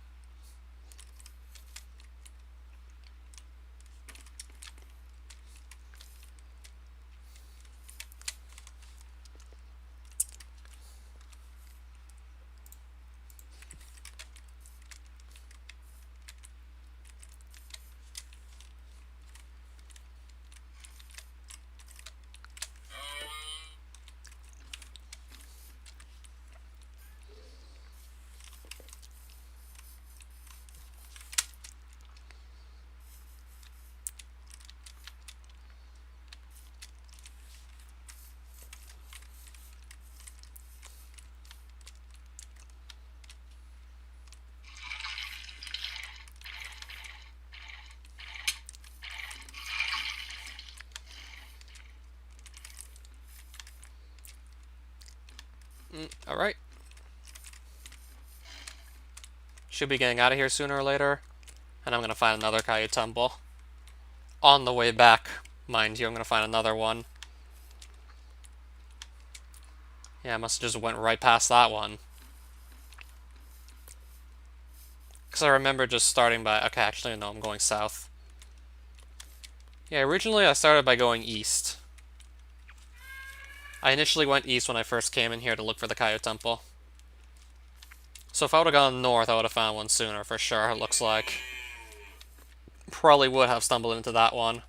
Alright. Should be getting out of here sooner or later. And I'm going to find another Kayu temple. On the way back, mind you, I'm going to find another one. Yeah, I must have just went right past that one. Because I remember just starting by... Okay, actually, no, I'm going south. Yeah, originally I started by going east. I initially went east when I first came in here to look for the Kayu temple. So if I would have gone north, I would have found one sooner, for sure, it looks like. Probably would have stumbled into that one.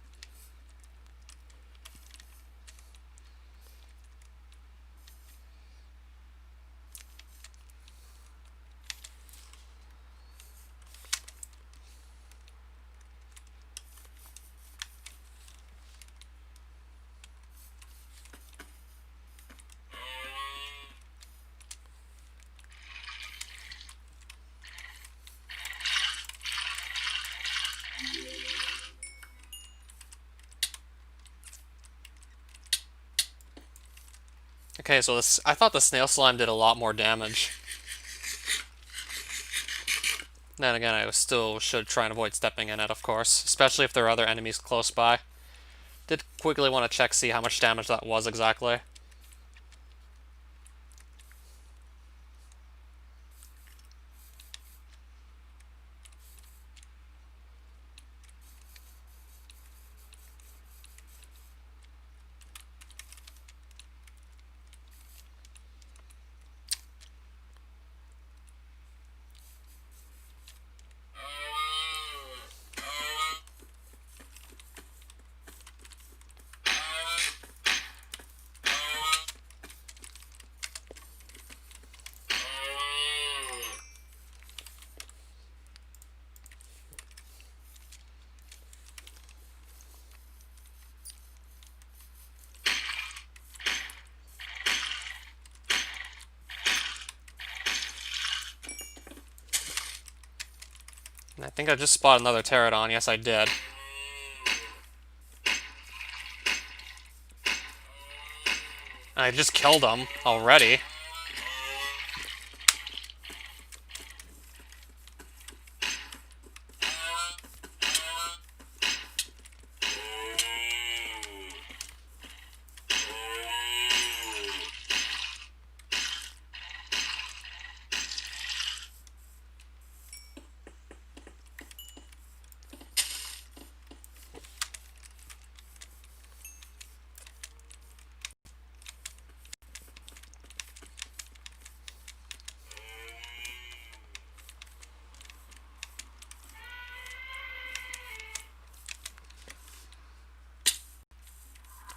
Okay, so this, I thought the snail slime did a lot more damage. Then again, I still should try and avoid stepping in it, of course, especially if there are other enemies close by. Did quickly want to check, see how much damage that was exactly. And I think I just spotted another pterodon. Yes, I did. I just killed him already.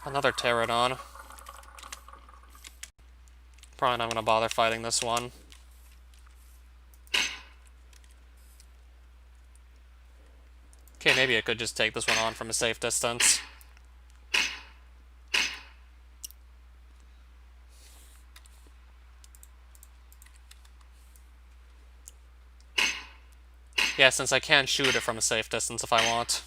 Another pterodon. Probably not going to bother fighting this one. Okay, maybe I could just take this one on from a safe distance. Yeah, since I can shoot it from a safe distance if I want.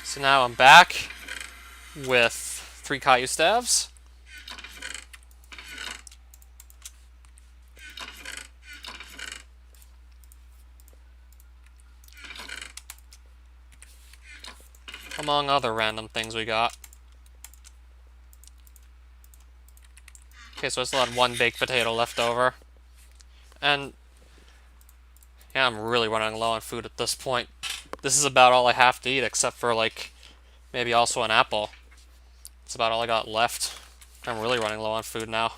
So now I'm back with 3 Kaiju staves. Among other random things we got. Okay, so I still had 1 baked potato left over. And yeah, I'm really running low on food at this point. This is about all I have to eat, except for, like, maybe also an apple. That's about all I got left. I'm really running low on food now.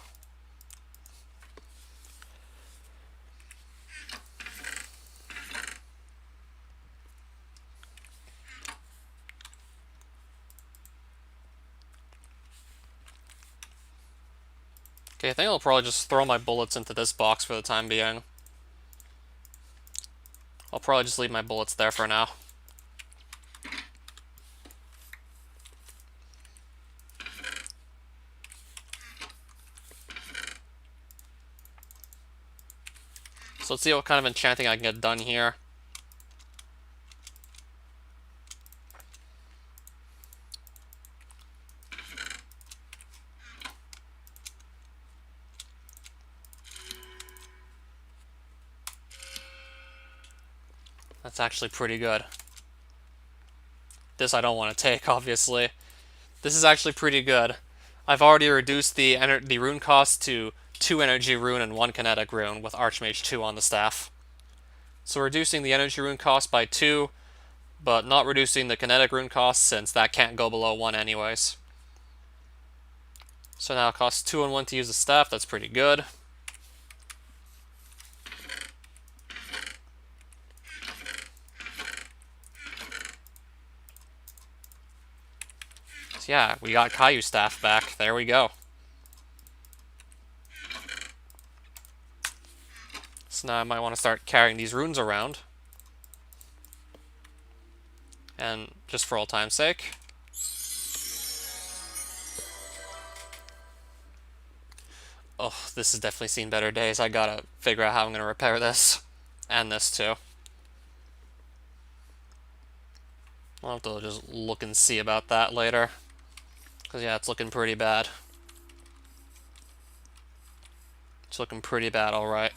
Okay, I think I'll probably just throw my bullets into this box for the time being. I'll probably just leave my bullets there for now. So let's see what kind of enchanting I can get done here. That's actually pretty good. This I don't want to take, obviously. This is actually pretty good. I've already reduced the rune cost to 2 energy rune and 1 kinetic rune with Archmage 2 on the staff. So reducing the energy rune cost by 2, but not reducing the kinetic rune cost since that can't go below 1 anyways. So now it costs 2 and 1 to use the staff, that's pretty good. So yeah, we got Caillou staff back, there we go. So now I might want to start carrying these runes around. And just for old time's sake. Oh, this has definitely seen better days. I gotta figure out how I'm gonna repair this. And this too. I'll have to just look and see about that later. Because yeah, it's looking pretty bad. It's looking pretty bad, alright.